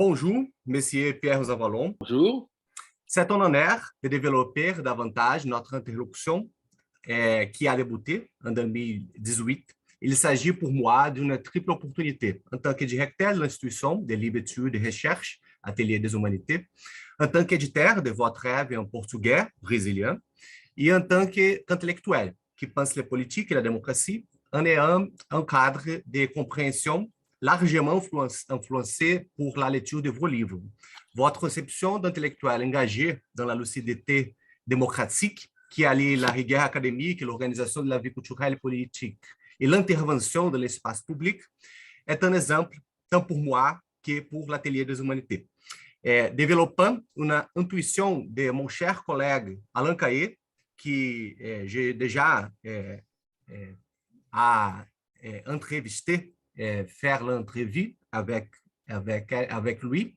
Bonjour, Monsieur Pierre Rosavalon. Bonjour. C'est un honneur de développer davantage notre interlocution qui a débuté en 2018. Il s'agit pour moi d'une triple opportunité, en tant que directeur de l'institution de libre études et recherche, Atelier des Humanités, en tant qu'éditeur de votre rêve en portugais brésilien, et en tant qu'intellectuel qui pense la politique et la démocratie en ayant un cadre de compréhension largement influencé pour la lecture de vos livres. Votre conception d'intellectuel engagé dans la lucidité démocratique qui allie la rigueur académique, l'organisation de la vie culturelle et politique et l'intervention de l'espace public est un exemple tant pour moi que pour l'Atelier des Humanités. Développant une intuition de mon cher collègue Alain Caillé, qui j'ai déjà entrevisté, faire l'entrevue avec lui,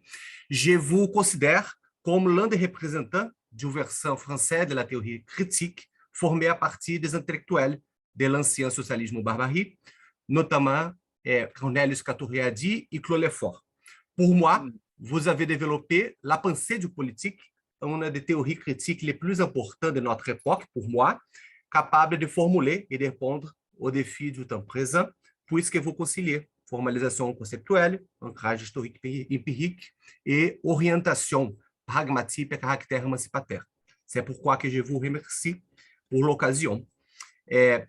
je vous considère comme l'un des représentants d'une version française de la théorie critique formée à partir des intellectuels de l'ancien socialisme barbarie, notamment Cornelius Catoriadi et Claude Lefort. Pour moi, vous avez développé la pensée du politique, une des théories critiques les plus importantes de notre époque, pour moi, capable de formuler et de répondre aux défis du temps présent, puisque vous conciliez formalisation conceptuelle, ancrage historique empirique et orientation pragmatique à caractère émancipateur. C'est pourquoi que je vous remercie pour l'occasion.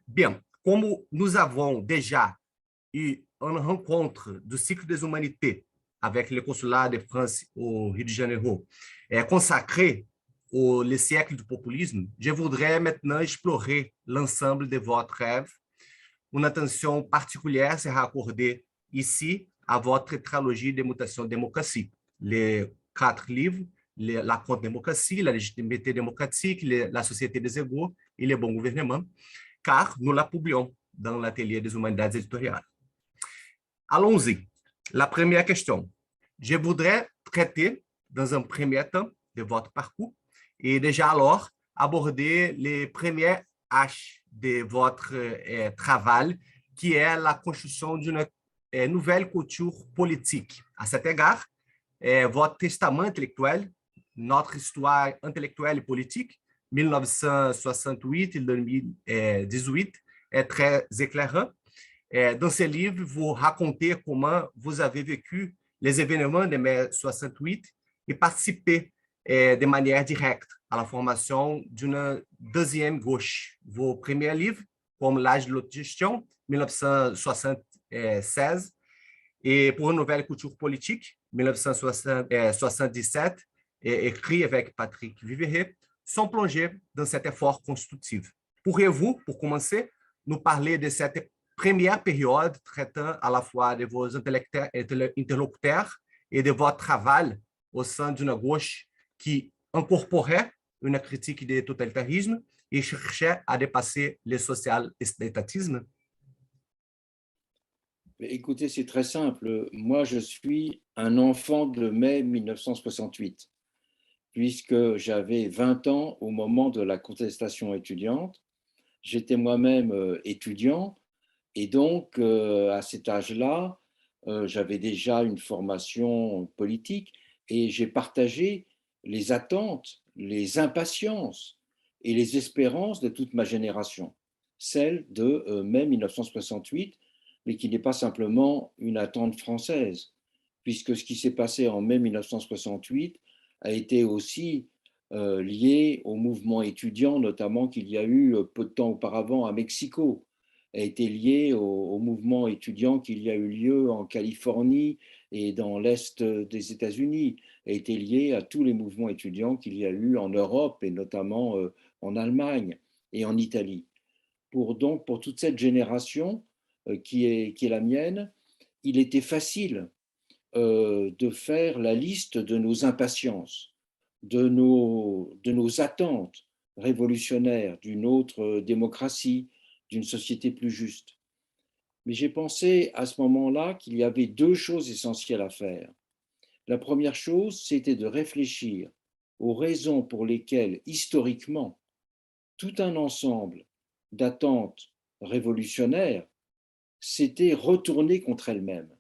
Bien, comme nous avons déjà eu une rencontre du cycle des humanités avec le consulat de France au Rio de Janeiro, consacré au siècle du populisme, je voudrais maintenant explorer l'ensemble de votre rêve. Une attention particulière sera accordée ici à votre trilogie de mutation démocratie. Les 4 livres, la contre-démocratie, la légitimité démocratique, la société des égaux et le bon gouvernement, car nous la publions dans l'atelier des humanidades éditoriales. Allons-y. La première question. Je voudrais traiter dans un premier temps de votre parcours et déjà alors aborder les premiers H de votre travail, qui est la construction d'une nouvelle culture politique. À cet égard, votre testament intellectuel, notre histoire intellectuelle et politique, 1968 et 2018, est très éclairant. Dans ce livre, vous racontez comment vous avez vécu les événements de mai 68 et participé de manière directe à la formation d'une deuxième gauche. Vos premiers livres, comme L'âge de l'autogestion, 1976, et Pour une nouvelle culture politique, 1977, écrit avec Patrick Viveret, sont plongés dans cet effort constructif. Pourriez-vous, pour commencer, nous parler de cette première période traitant à la fois de vos interlocuteurs et de votre travail au sein d'une gauche qui incorporait une critique des totalitarismes et cherchait à dépasser le social-étatisme? Écoutez, c'est très simple. Moi, je suis un enfant de mai 1968, puisque j'avais 20 ans au moment de la contestation étudiante. J'étais moi-même étudiant, et donc, à cet âge-là, j'avais déjà une formation politique, et j'ai partagé les attentes, les impatiences et les espérances de toute ma génération, celle de mai 1968, mais qui n'est pas simplement une attente française, puisque ce qui s'est passé en mai 1968 a été aussi lié au mouvement étudiant, notamment qu'il y a eu peu de temps auparavant à Mexico, a été lié au mouvement étudiant qu'il y a eu lieu en Californie et dans l'Est des États-Unis, a été lié à tous les mouvements étudiants qu'il y a eu en Europe et notamment en Allemagne et en Italie. Pour toute cette génération qui est la mienne, il était facile de faire la liste de nos impatiences, de nos attentes révolutionnaires d'une autre démocratie, d'une société plus juste. Mais j'ai pensé à ce moment-là qu'il y avait 2 choses essentielles à faire. La première chose, c'était de réfléchir aux raisons pour lesquelles, historiquement, tout un ensemble d'attentes révolutionnaires s'était retourné contre elles-mêmes.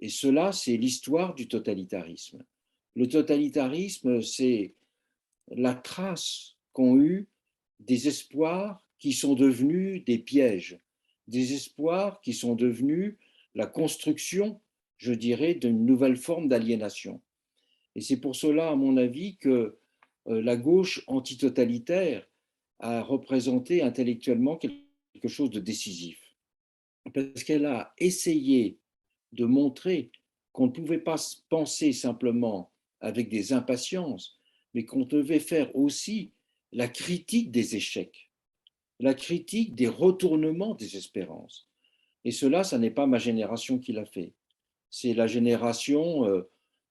Et cela, c'est l'histoire du totalitarisme. Le totalitarisme, c'est la trace qu'ont eu des espoirs qui sont devenus des pièges, des espoirs qui sont devenus la construction, je dirais, d'une nouvelle forme d'aliénation. Et c'est pour cela, à mon avis, que la gauche antitotalitaire a représenté intellectuellement quelque chose de décisif. Parce qu'elle a essayé de montrer qu'on ne pouvait pas penser simplement avec des impatiences, mais qu'on devait faire aussi la critique des échecs, la critique des retournements des espérances. Et cela, ça n'est pas ma génération qui l'a fait. C'est la génération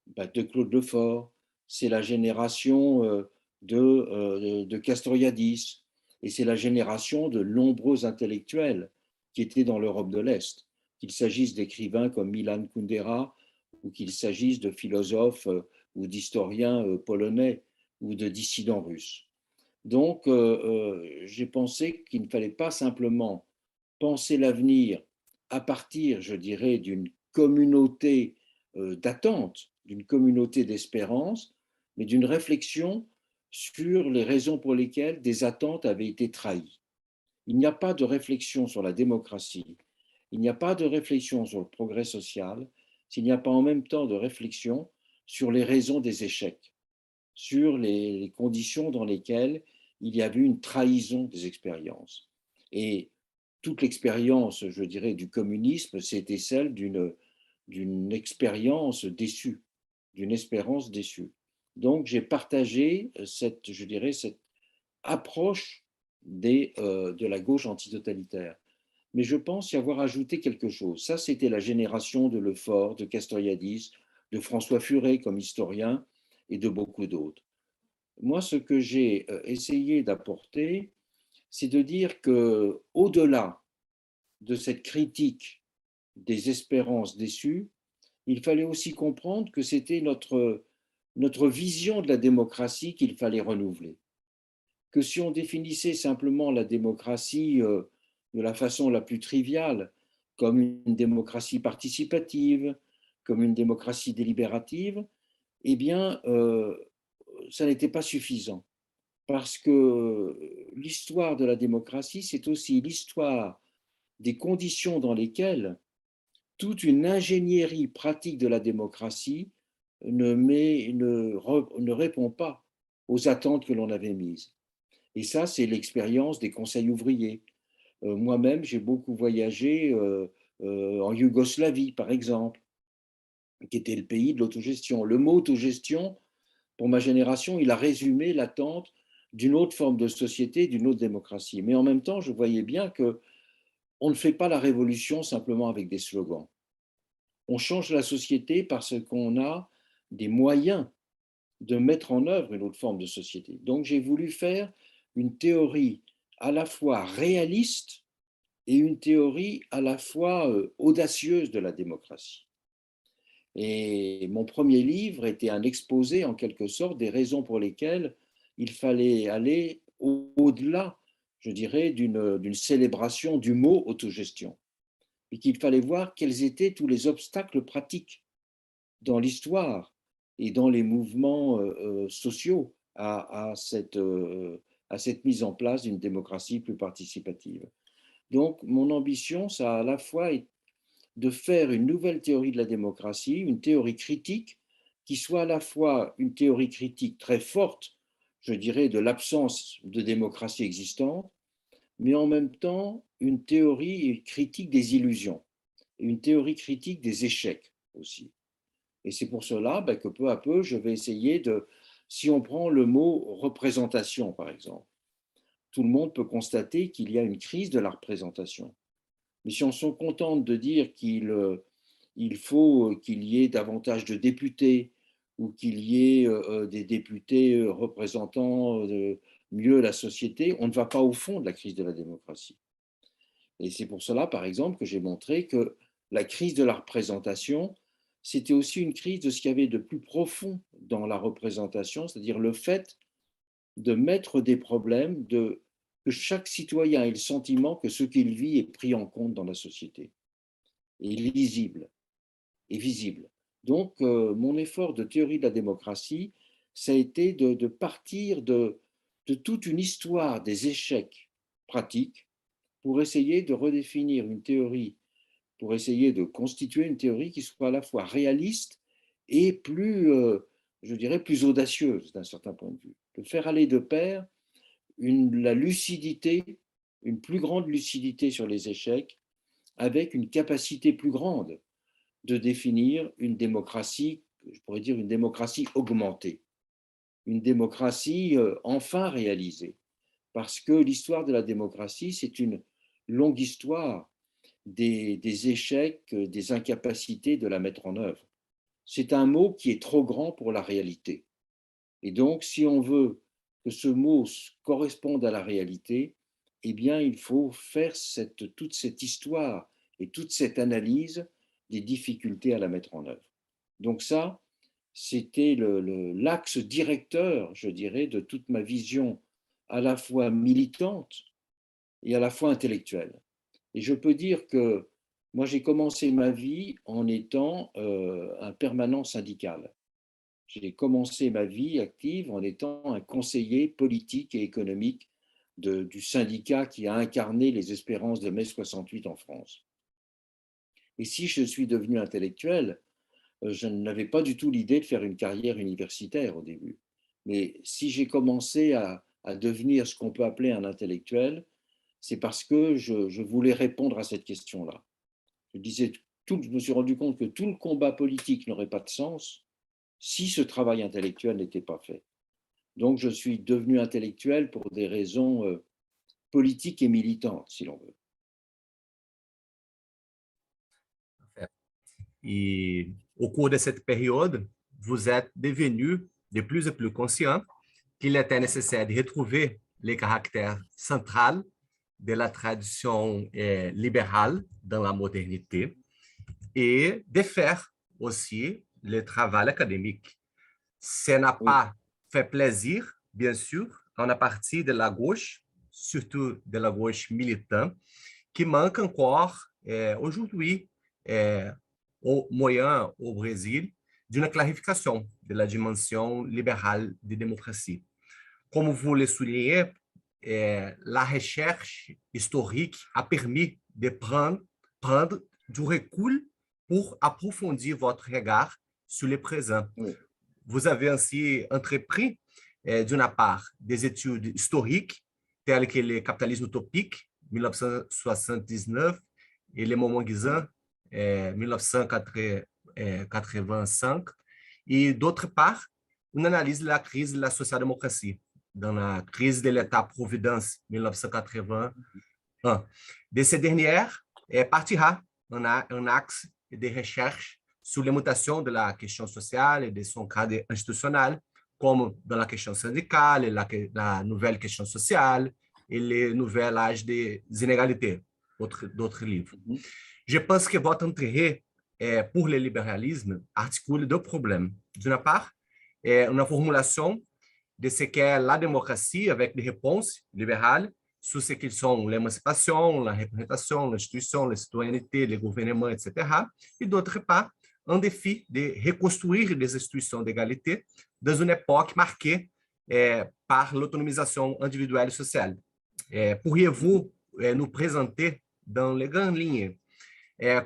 de Claude Lefort, c'est la génération de Castoriadis, et c'est la génération de nombreux intellectuels qui étaient dans l'Europe de l'Est, qu'il s'agisse d'écrivains comme Milan Kundera, ou qu'il s'agisse de philosophes ou d'historiens polonais ou de dissidents russes. Donc, j'ai pensé qu'il ne fallait pas simplement penser l'avenir à partir, je dirais, d'une communauté d'attente, d'une communauté d'espérance, mais d'une réflexion sur les raisons pour lesquelles des attentes avaient été trahies. Il n'y a pas de réflexion sur la démocratie, il n'y a pas de réflexion sur le progrès social, s'il n'y a pas en même temps de réflexion sur les raisons des échecs, sur les conditions dans lesquelles il y a eu une trahison des expériences. Et toute l'expérience, je dirais, du communisme, c'était celle d'une expérience déçue, d'une espérance déçue. Donc, j'ai partagé cette, je dirais, cette approche de la gauche antitotalitaire. Mais je pense y avoir ajouté quelque chose. Ça, c'était la génération de Lefort, de Castoriadis, de François Furet comme historien et de beaucoup d'autres. Moi, ce que j'ai essayé d'apporter, c'est de dire que, au-delà de cette critique des espérances déçues, il fallait aussi comprendre que c'était notre vision de la démocratie qu'il fallait renouveler. Que si on définissait simplement la démocratie de la façon la plus triviale, comme une démocratie participative, comme une démocratie délibérative, eh bien, ça n'était pas suffisant. Parce que l'histoire de la démocratie, c'est aussi l'histoire des conditions dans lesquelles toute une ingénierie pratique de la démocratie ne répond pas aux attentes que l'on avait mises. Et ça, c'est l'expérience des conseils ouvriers. Moi-même, j'ai beaucoup voyagé en Yougoslavie, par exemple, qui était le pays de l'autogestion. Le mot autogestion, pour ma génération, il a résumé l'attente d'une autre forme de société, d'une autre démocratie. Mais en même temps, je voyais bien que on ne fait pas la révolution simplement avec des slogans. On change la société parce qu'on a des moyens de mettre en œuvre une autre forme de société. Donc j'ai voulu faire une théorie à la fois réaliste et une théorie à la fois audacieuse de la démocratie. Et mon premier livre était un exposé en quelque sorte des raisons pour lesquelles il fallait aller au-delà, je dirais, d'une célébration du mot autogestion. Et qu'il fallait voir quels étaient tous les obstacles pratiques dans l'histoire et dans les mouvements sociaux à cette mise en place d'une démocratie plus participative. Donc, mon ambition, ça a à la fois de faire une nouvelle théorie de la démocratie, une théorie critique, qui soit à la fois une théorie critique très forte, je dirais, de l'absence de démocratie existante, mais en même temps une théorie critique des illusions, et une théorie critique des échecs aussi. Et c'est pour cela que peu à peu, je vais essayer de, si on prend le mot représentation, par exemple, tout le monde peut constater qu'il y a une crise de la représentation. Mais si on se contente de dire qu'il faut qu'il y ait davantage de députés ou qu'il y ait des députés représentant mieux la société, on ne va pas au fond de la crise de la démocratie. Et c'est pour cela, par exemple, que j'ai montré que la crise de la représentation, c'était aussi une crise de ce qu'il y avait de plus profond dans la représentation, c'est-à-dire le fait de mettre des problèmes, que chaque citoyen ait le sentiment que ce qu'il vit est pris en compte dans la société, est lisible. est visible. Donc, mon effort de théorie de la démocratie, ça a été de partir de toute une histoire des échecs pratiques pour essayer de redéfinir une théorie, pour essayer de constituer une théorie qui soit à la fois réaliste et plus, je dirais, plus audacieuse d'un certain point de vue. De faire aller de pair la lucidité, une plus grande lucidité sur les échecs, avec une capacité plus grande de définir une démocratie, je pourrais dire une démocratie augmentée, une démocratie enfin réalisée. Parce que l'histoire de la démocratie, c'est une longue histoire des échecs, des incapacités de la mettre en œuvre. C'est un mot qui est trop grand pour la réalité. Et donc, si on veut que ce mot corresponde à la réalité, eh bien, il faut faire toute cette histoire et toute cette analyse des difficultés à la mettre en œuvre. Donc ça, c'était l'axe directeur, je dirais, de toute ma vision à la fois militante et à la fois intellectuelle. Et je peux dire que moi, j'ai commencé ma vie en étant un permanent syndical. J'ai commencé ma vie active en étant un conseiller politique et économique du syndicat qui a incarné les espérances de mai 68 en France. Et si je suis devenu intellectuel, je n'avais pas du tout l'idée de faire une carrière universitaire au début. Mais si j'ai commencé à devenir ce qu'on peut appeler un intellectuel, c'est parce que je voulais répondre à cette question-là. Je me suis rendu compte que tout le combat politique n'aurait pas de sens si ce travail intellectuel n'était pas fait. Donc, je suis devenu intellectuel pour des raisons politiques et militantes, si l'on veut. Et au cours de cette période, vous êtes devenu de plus en plus conscient qu'il était nécessaire de retrouver les caractères centraux de la tradition libérale dans la modernité et de faire aussi le travail académique. Ça n'a Oui, pas fait plaisir, bien sûr, à une partie de la gauche, surtout de la gauche militante, qui manque encore aujourd'hui au moyen au Brésil d'une clarification de la dimension libérale de démocratie. Comme vous le soulignez, la recherche historique a permis de prendre du recul pour approfondir votre regard sur le présent. oui. Vous avez ainsi entrepris, d'une part, des études historiques telles que le capitalisme utopique, 1979, et le moment Guizan, 1985, et d'autre part, une analyse de la crise de la social-démocratie, dans la crise de l'État-providence, 1981. De ces dernières, partira un axe de recherche sur les mutations de la question sociale et de son cadre institutionnel, comme dans la question syndicale, la nouvelle question sociale et les nouvelles âges des inégalités, d'autres livres. Je pense que votre intérêt pour le libéralisme articule deux problèmes. D'une part, une formulation de ce qu'est la démocratie avec des réponses libérales sur ce qu'ils sont l'émancipation, la représentation, l'institution, la citoyenneté, le gouvernement, etc. Et d'autre part, un défi de reconstruire des institutions d'égalité dans une époque marquée par l'autonomisation individuelle et sociale. Pourriez-vous nous présenter dans les grandes lignes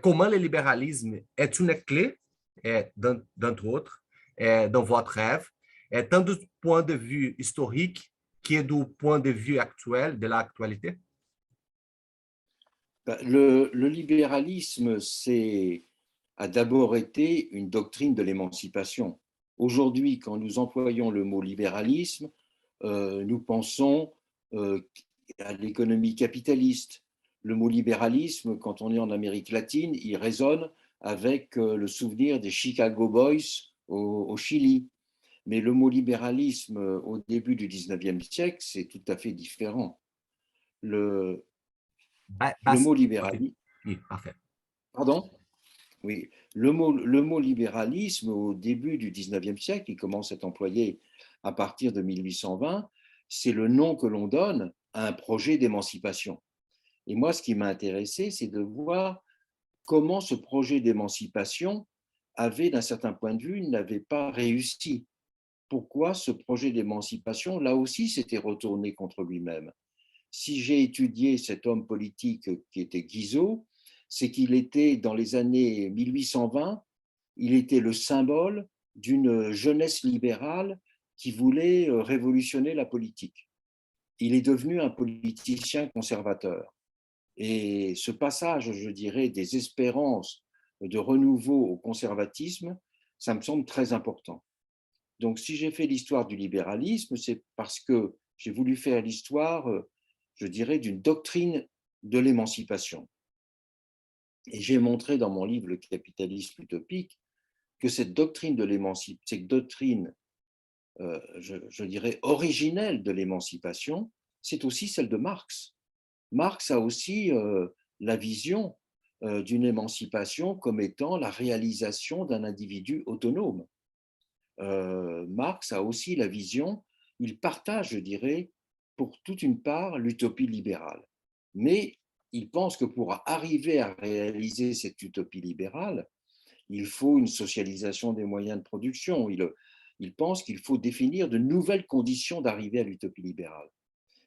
comment le libéralisme est une clé, d'entre autres, dans votre rêve, tant du point de vue historique que du point de vue actuel, de l'actualité? Le libéralisme a d'abord été une doctrine de l'émancipation. Aujourd'hui, quand nous employons le mot libéralisme, nous pensons à l'économie capitaliste. Le mot libéralisme, quand on est en Amérique latine, il résonne avec le souvenir des Chicago Boys au Chili. Mais le mot libéralisme au début du 19e siècle, c'est tout à fait différent. Le mot libéralisme, Oui, parfait. pardon? Oui, le mot libéralisme au début du 19e siècle, il commence à être employé à partir de 1820, c'est le nom que l'on donne à un projet d'émancipation. Et moi, ce qui m'a intéressé, c'est de voir comment ce projet d'émancipation avait, d'un certain point de vue, n'avait pas réussi. Pourquoi ce projet d'émancipation, là aussi, s'était retourné contre lui-même? Si j'ai étudié cet homme politique qui était Guizot, c'est qu'il était, dans les années 1820, il était le symbole d'une jeunesse libérale qui voulait révolutionner la politique. Il est devenu un politicien conservateur. Et ce passage, je dirais, des espérances de renouveau au conservatisme, ça me semble très important. Donc, si j'ai fait l'histoire du libéralisme, c'est parce que j'ai voulu faire l'histoire, je dirais, d'une doctrine de l'émancipation. Et j'ai montré dans mon livre Le capitalisme utopique que cette doctrine de l'émancipation, cette doctrine, je dirais, originelle de l'émancipation, c'est aussi celle de Marx. Marx a aussi la vision d'une émancipation comme étant la réalisation d'un individu autonome. Marx a aussi la vision, il partage, je dirais, pour toute une part, l'utopie libérale. Mais il pense que pour arriver à réaliser cette utopie libérale, il faut une socialisation des moyens de production. Il pense qu'il faut définir de nouvelles conditions d'arriver à l'utopie libérale.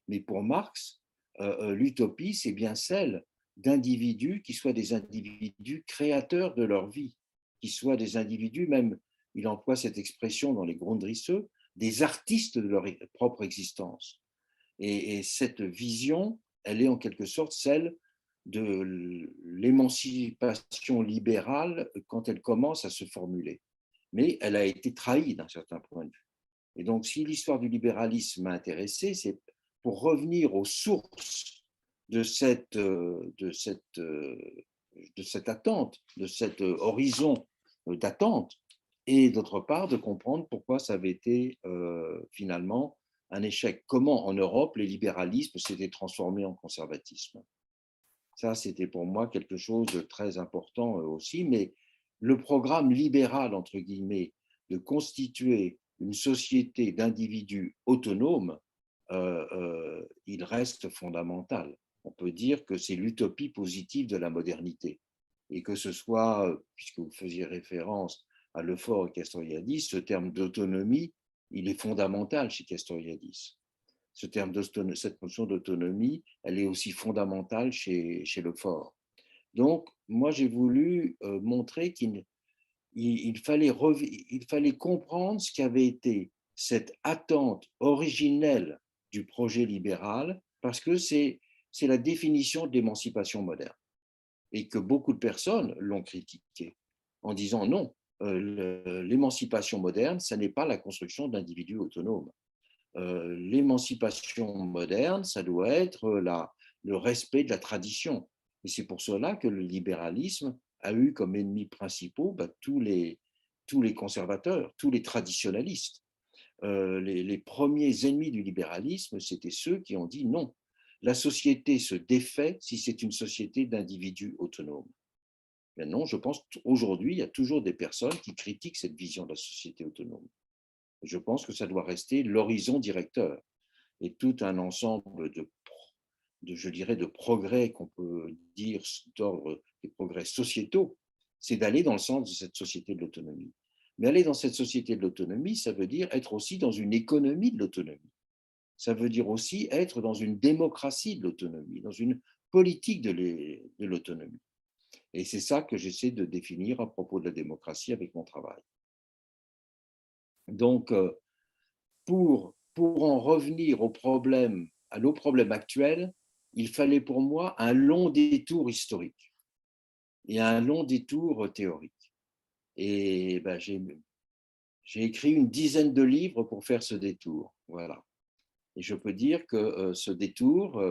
Mais pour Marx, l'utopie, c'est bien celle d'individus qui soient des individus créateurs de leur vie, qui soient des individus, même, il emploie cette expression dans les Grundrisse, des artistes de leur propre existence. Et cette vision, elle est en quelque sorte celle de l'émancipation libérale quand elle commence à se formuler. Mais elle a été trahie d'un certain point de vue. Et donc, si l'histoire du libéralisme m'a intéressé, c'est pour revenir aux sources de cette attente, de cet horizon d'attente, et d'autre part, de comprendre pourquoi ça avait été finalement un échec. Comment, en Europe, les libéralismes s'étaient transformés en conservatisme. Ça, c'était pour moi quelque chose de très important aussi, mais le programme libéral, entre guillemets, de constituer une société d'individus autonomes, il reste fondamental. On peut dire que c'est l'utopie positive de la modernité. Et que ce soit, puisque vous faisiez référence à Lefort et Castoriadis, ce terme d'autonomie, il est fondamental chez Castoriadis. Cette notion d'autonomie, elle est aussi fondamentale chez Lefort. Donc, moi, j'ai voulu montrer il fallait comprendre ce qu'avait été cette attente originelle du projet libéral, parce que c'est la définition de l'émancipation moderne. Et que beaucoup de personnes l'ont critiqué en disant non, l'émancipation moderne, ce n'est pas la construction d'individus autonomes. L'émancipation moderne, ça doit être le respect de la tradition. Et c'est pour cela que le libéralisme a eu comme ennemis principaux tous les conservateurs, tous les traditionalistes. Les premiers ennemis du libéralisme, c'était ceux qui ont dit non, la société se défait si c'est une société d'individus autonomes. Mais non, je pense qu'aujourd'hui, il y a toujours des personnes qui critiquent cette vision de la société autonome. Je pense que ça doit rester l'horizon directeur et tout un ensemble je dirais, de progrès qu'on peut dire d'ordre des progrès sociétaux, c'est d'aller dans le sens de cette société de l'autonomie. Mais aller dans cette société de l'autonomie, ça veut dire être aussi dans une économie de l'autonomie. Ça veut dire aussi être dans une démocratie de l'autonomie, dans une politique de l'autonomie. Et c'est ça que j'essaie de définir à propos de la démocratie avec mon travail. Donc, pour en revenir à nos problèmes actuels, il fallait pour moi un long détour historique et un long détour théorique. Et ben, j'ai écrit une dizaine de livres pour faire ce détour. Voilà. Et je peux dire que ce détour,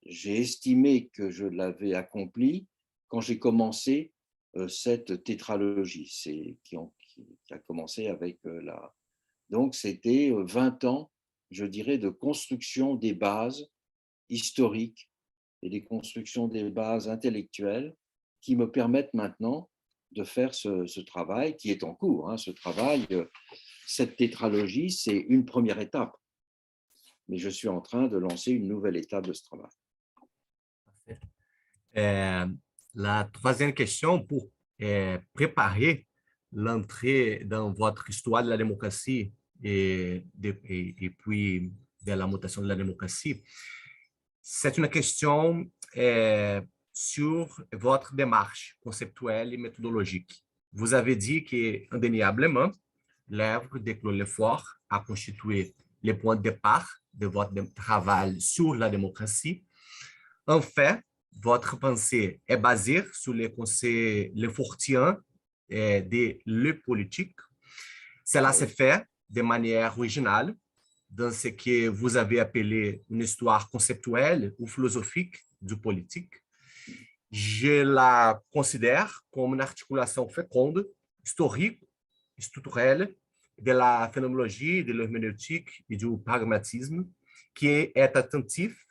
j'ai estimé que je l'avais accompli quand j'ai commencé cette tétralogie, qui a commencé avec la... Donc, c'était 20 ans, je dirais, de construction des bases historiques et des constructions des bases intellectuelles qui me permettent maintenant de faire ce travail qui est en cours. Hein. Ce travail, cette tétralogie, c'est une première étape. Mais je suis en train de lancer une nouvelle étape de ce travail. La troisième question, pour préparer l'entrée dans votre histoire de la démocratie et puis de la mutation de la démocratie, c'est une question sur votre démarche conceptuelle et méthodologique. Vous avez dit qu'indéniablement, l'œuvre de Claude Lefort a constitué le point de départ de votre travail sur la démocratie. En fait, votre pensée est basée sur les conseils lefortiens de le politique. Cela se fait de manière originale dans ce que vous avez appelé une histoire conceptuelle ou philosophique du politique. Je la considère comme une articulation féconde, historique, structurelle, de la phénoménologie, de l'herméneutique et du pragmatisme, qui est attentif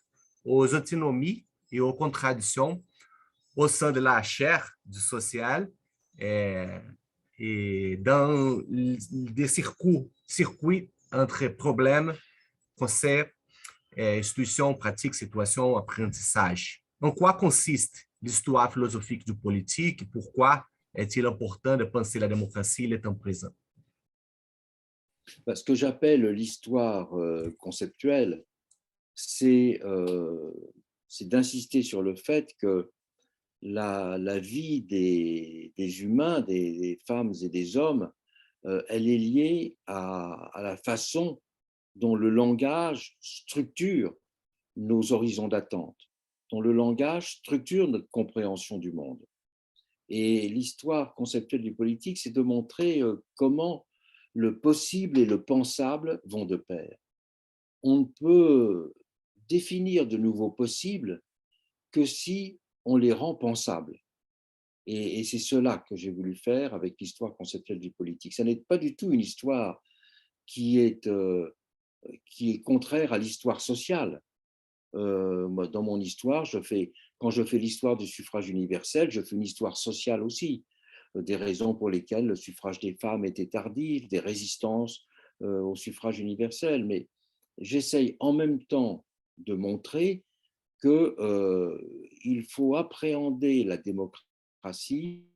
aux antinomies et aux contradictions au sein de la chair du social et dans des circuits entre problèmes, concepts, institutions, pratiques, situations, apprentissage. En quoi consiste l'histoire philosophique du politique et pourquoi est-il important de penser la démocratie le temps présent? Ce que j'appelle l'histoire conceptuelle, c'est d'insister sur le fait que la vie des humains, des femmes et des hommes, elle est liée à la façon dont le langage structure nos horizons d'attente, dont le langage structure notre compréhension du monde. Et l'histoire conceptuelle du politique, c'est de montrer comment le possible et le pensable vont de pair. On ne peut définir de nouveaux possibles que si on les rend pensables. Et c'est cela que j'ai voulu faire avec l'histoire conceptuelle du politique. Ça n'est pas du tout une histoire qui est contraire à l'histoire sociale. Dans mon histoire, quand je fais l'histoire du suffrage universel, je fais une histoire sociale aussi, des raisons pour lesquelles le suffrage des femmes était tardif, des résistances au suffrage universel. Mais j'essaye en même temps de montrer qu'il faut appréhender la démocratie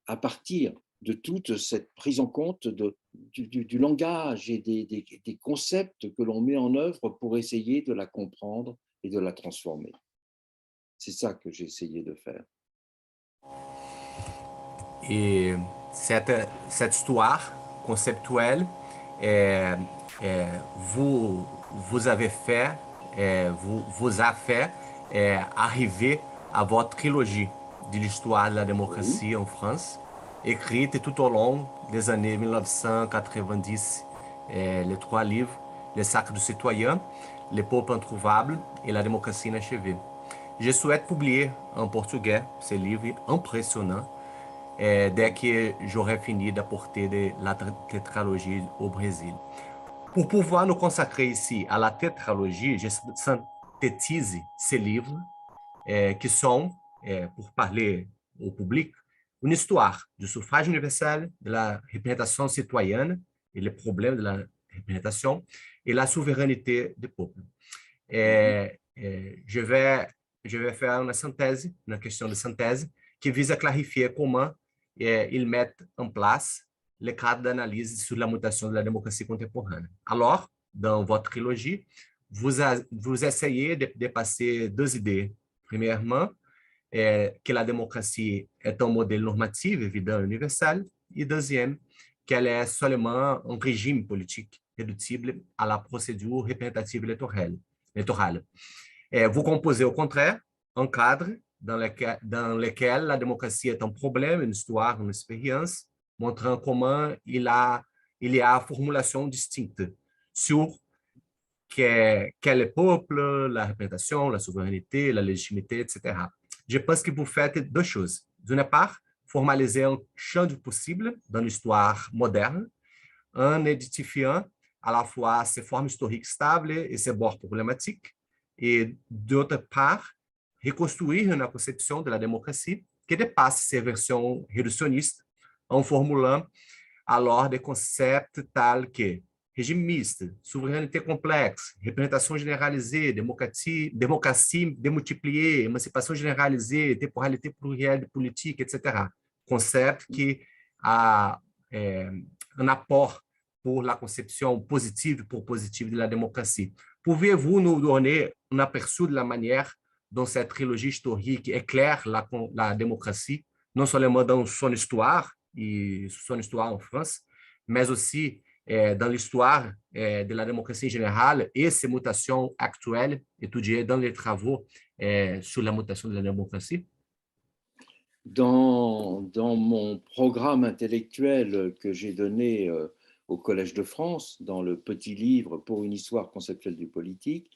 à partir de toute cette prise en compte du langage et des concepts que l'on met en œuvre pour essayer de la comprendre et de la transformer. C'est ça que j'ai essayé de faire. Et cette histoire conceptuelle, euh, vous avez fait, vous a fait arriver à votre trilogie de l'histoire de la Oui, démocratie en France, écrite tout au long des années 1990. Les trois livres, Le Sacre du Citoyen, Le Peuple Introuvable et La démocratie inachevée. Je souhaite publier en portugais ces livres impressionnants dès que j'aurai fini d'apporter la tétralogie au Brésil. Pour pouvoir nous consacrer ici à la tétralogie, je synthétise ces livres qui sont, pour parler au public, une histoire du suffrage universel, de la représentation citoyenne et les problèmes de la représentation et la souveraineté du peuple. Je vais faire une question de synthèse qui vise à clarifier comment ils mettent en place le cadre d'analyse sur la mutation de la démocratie contemporaine. Alors, dans votre trilogie, vous essayez de passer deux idées. Premièrement, que la démocratie est un modèle normatif, évident, universel. Et deuxième, qu'elle est seulement un régime politique réductible à la procédure représentative électorale. Vous composez au contraire un cadre dans lequel la démocratie est un problème, une histoire, une expérience, montrant comment il y a formulation distincte sur quel est le peuple, la représentation, la souveraineté, la légitimité, etc. Je pense que vous faites deux choses. D'une part, formaliser un champ du possible dans l'histoire moderne, en édifiant à la fois ses formes historiques stables et ses bords problématiques, et d'autre part, reconstruire une conception de la démocratie qui dépasse ces versions réductionnistes en formulant alors des concepts tels que régime mixte, souveraineté complexe, représentation généralisée, démocratie démultipliée, émancipation généralisée, temporalité plurielle de politique, etc. Concepts qui a un apport pour la conception positive de la démocratie. Pouvez-vous nous donner un aperçu de la manière dont cette trilogie historique éclaire la démocratie, non seulement dans son histoire et son histoire en France, mais aussi dans l'histoire de la démocratie en général et ses mutations actuelles étudiées dans les travaux sur la mutation de la démocratie? Dans mon programme intellectuel que j'ai donné au Collège de France, dans le petit livre pour une histoire conceptuelle du politique,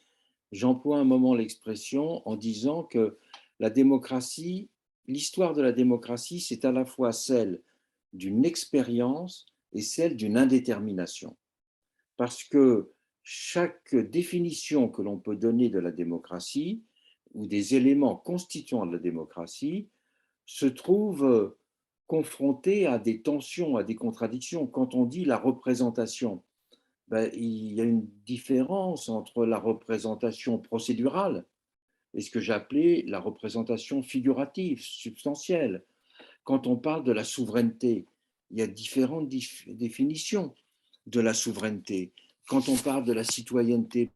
j'emploie un moment l'expression en disant que la démocratie, l'histoire de la démocratie, c'est à la fois celle d'une expérience et celle d'une indétermination. Parce que chaque définition que l'on peut donner de la démocratie ou des éléments constituants de la démocratie se trouve confronté à des tensions, à des contradictions. Quand on dit la représentation, ben, il y a une différence entre la représentation procédurale et ce que j'appelais la représentation figurative, substantielle. Quand on parle de la souveraineté, il y a différentes définitions de la souveraineté. Quand on parle de la citoyenneté,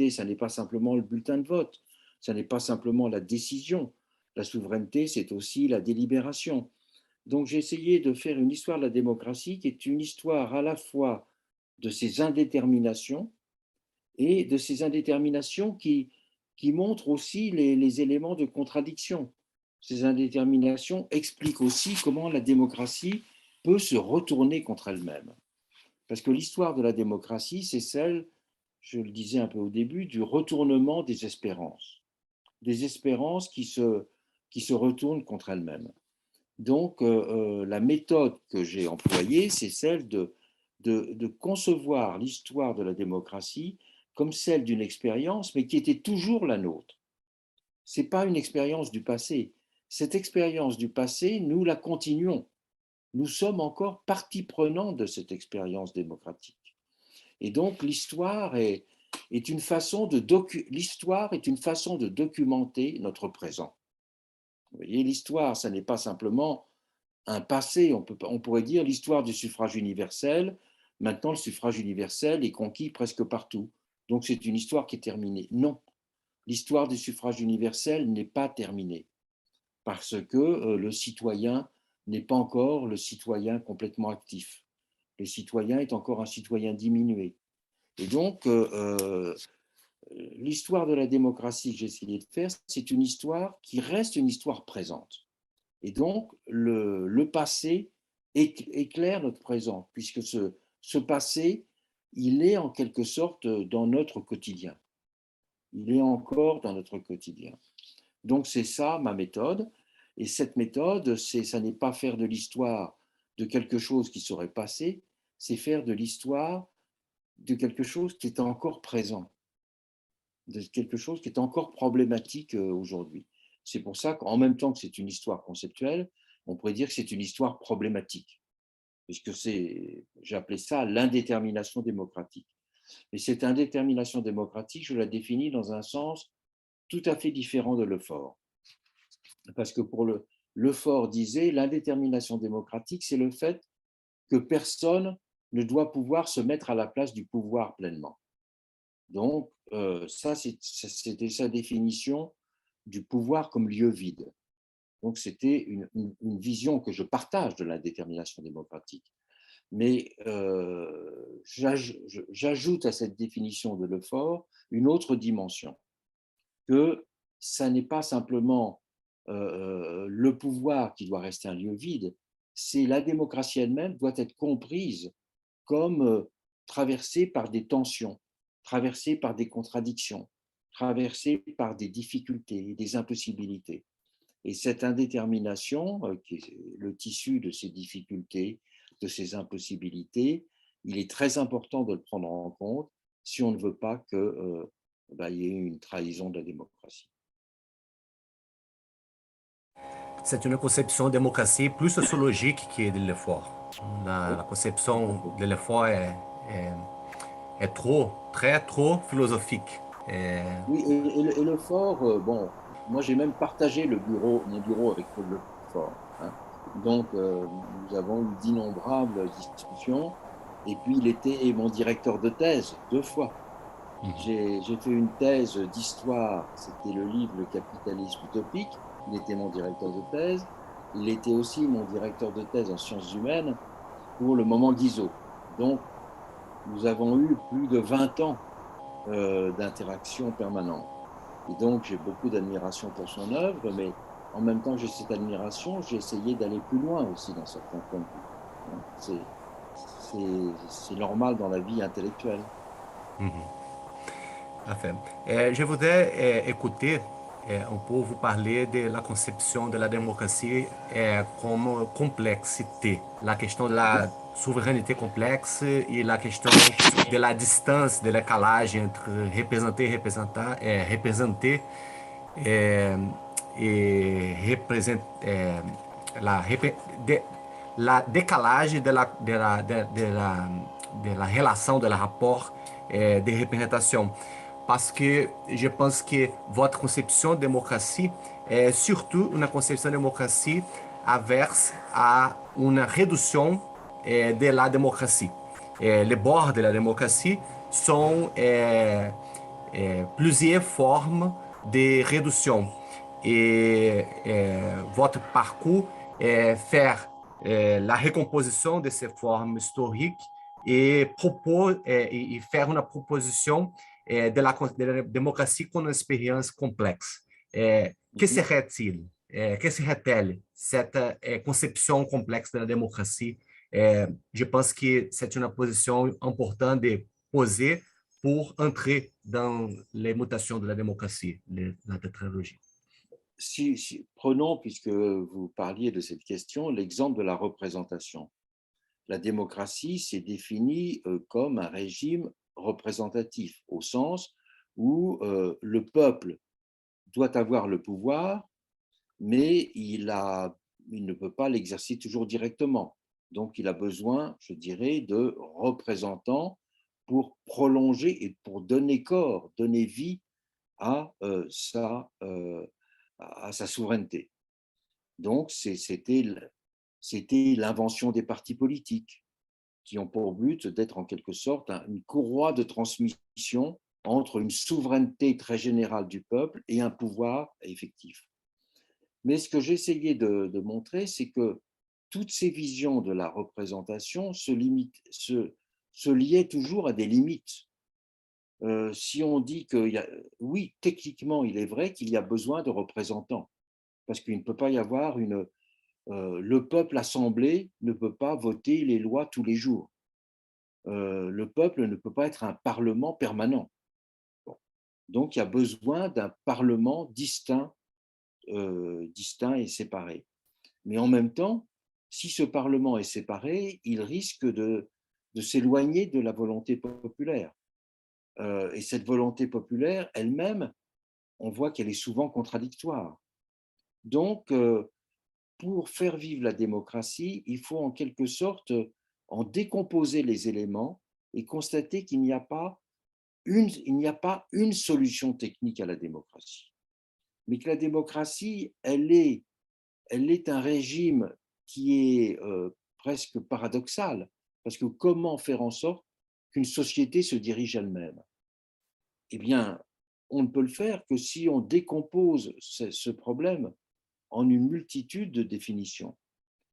ça n'est pas simplement le bulletin de vote, ça n'est pas simplement la décision. La souveraineté, c'est aussi la délibération. Donc j'ai essayé de faire une histoire de la démocratie qui est une histoire à la fois de ces indéterminations et de ces indéterminations qui montrent aussi les éléments de contradiction. Ces indéterminations expliquent aussi comment la démocratie peut se retourner contre elle-même. Parce que l'histoire de la démocratie, c'est celle, je le disais un peu au début, du retournement des espérances. Des espérances qui se retournent contre elles-mêmes. Donc, la méthode que j'ai employée, c'est celle de concevoir l'histoire de la démocratie comme celle d'une expérience, mais qui était toujours la nôtre. Ce n'est pas une expérience du passé. Cette expérience du passé, nous la continuons. Nous sommes encore partie prenante de cette expérience démocratique. Et donc, l'histoire est une façon de documenter notre présent. Vous voyez, l'histoire, ça n'est pas simplement un passé. On pourrait dire l'histoire du suffrage universel. Maintenant, le suffrage universel est conquis presque partout. Donc, c'est une histoire qui est terminée. Non, l'histoire du suffrage universel n'est pas terminée parce que le citoyen n'est pas encore le citoyen complètement actif. Le citoyen est encore un citoyen diminué. Et donc, l'histoire de la démocratie que j'ai essayé de faire, c'est une histoire qui reste une histoire présente. Et donc, le passé éclaire notre présent, puisque ce passé, il est en quelque sorte dans notre quotidien. Il est encore dans notre quotidien. Donc, c'est ça ma méthode. Et cette méthode, ça n'est pas faire de l'histoire de quelque chose qui serait passé, c'est faire de l'histoire de quelque chose qui est encore présent, de quelque chose qui est encore problématique aujourd'hui. C'est pour ça qu'en même temps que c'est une histoire conceptuelle, on pourrait dire que c'est une histoire problématique, puisque j'ai appelé ça l'indétermination démocratique. Et cette indétermination démocratique, je la définis dans un sens tout à fait différent de Lefort. Parce que pour Lefort disait, l'indétermination démocratique, c'est le fait que personne ne doit pouvoir se mettre à la place du pouvoir pleinement. Donc, ça, c'était sa définition du pouvoir comme lieu vide. Donc, c'était une vision que je partage de l'indétermination démocratique. Mais j'ajoute à cette définition de Lefort une autre dimension, que ça n'est pas simplement le pouvoir qui doit rester un lieu vide, c'est la démocratie elle-même doit être comprise comme traversée par des tensions, traversée par des contradictions, traversée par des difficultés, des impossibilités. Et cette indétermination, qui est le tissu de ces difficultés, de ces impossibilités, il est très important de le prendre en compte si on ne veut pas qu'il y ait une trahison de la démocratie. C'est une conception de démocratie plus sociologique que de Lefort. La conception de Lefort est trop philosophique. Oui, et Lefort, bon, moi j'ai même partagé mon bureau avec Paul Lefort. Hein. Donc, nous avons eu d'innombrables discussions. Et puis, il était mon directeur de thèse 2 fois. J'ai fait une thèse d'histoire, c'était le livre Le capitalisme utopique. Il était mon directeur de thèse. Il était aussi mon directeur de thèse en sciences humaines pour le moment Guizot. Donc, nous avons eu plus de 20 ans d'interaction permanente. Et donc, j'ai beaucoup d'admiration pour son œuvre, mais en même temps que j'ai cette admiration, j'ai essayé d'aller plus loin aussi dans certains points de vue. C'est normal dans la vie intellectuelle. Parfait. Je voudrais écouter un peu vous parler de la conception de la démocratie comme complexité, la question de la souveraineté complexe et la question de la distance, de la calage entre représenter et représenter et la, de, la décalage de la relation, de la rapport de représentation. Parce que je pense que votre conception de démocratie est surtout une conception de démocratie averse à une réduction de la démocratie. Les bords de la démocratie sont plusieurs formes de réduction. Et votre parcours est faire la recomposition de ces formes historiques et, et faire une proposition de la démocratie comme une expérience complexe. Que serait-il? Que serait-elle cette conception complexe de la démocratie? Je pense que c'est une position importante de poser pour entrer dans les mutations de la démocratie, la tétralogie. Prenons, puisque vous parliez de cette question, l'exemple de la représentation. La démocratie s'est définie comme un régime représentatif, au sens où le peuple doit avoir le pouvoir, mais il ne peut pas l'exercer toujours directement. Donc, il a besoin, je dirais, de représentants pour prolonger et pour donner corps, donner vie à sa souveraineté. Donc, c'était l'invention des partis politiques qui ont pour but d'être en quelque sorte une courroie de transmission entre une souveraineté très générale du peuple et un pouvoir effectif. Mais ce que j'essayais de montrer, c'est que toutes ces visions de la représentation se liaient toujours à des limites. Si on dit que, oui, techniquement, il est vrai qu'il y a besoin de représentants, parce qu'il ne peut pas y avoir le peuple assemblé ne peut pas voter les lois tous les jours. Le peuple ne peut pas être un parlement permanent. Bon. Donc, il y a besoin d'un parlement distinct et séparé. Mais en même temps, si ce parlement est séparé, il risque de s'éloigner de la volonté populaire. Et cette volonté populaire elle-même, on voit qu'elle est souvent contradictoire. Donc, pour faire vivre la démocratie, il faut en quelque sorte en décomposer les éléments et constater qu'il n'y a pas une solution technique à la démocratie, mais que la démocratie, elle est un régime qui est presque paradoxal, parce que comment faire en sorte qu'une société se dirige elle-même? Eh bien, on ne peut le faire que si on décompose ce problème en une multitude de définitions.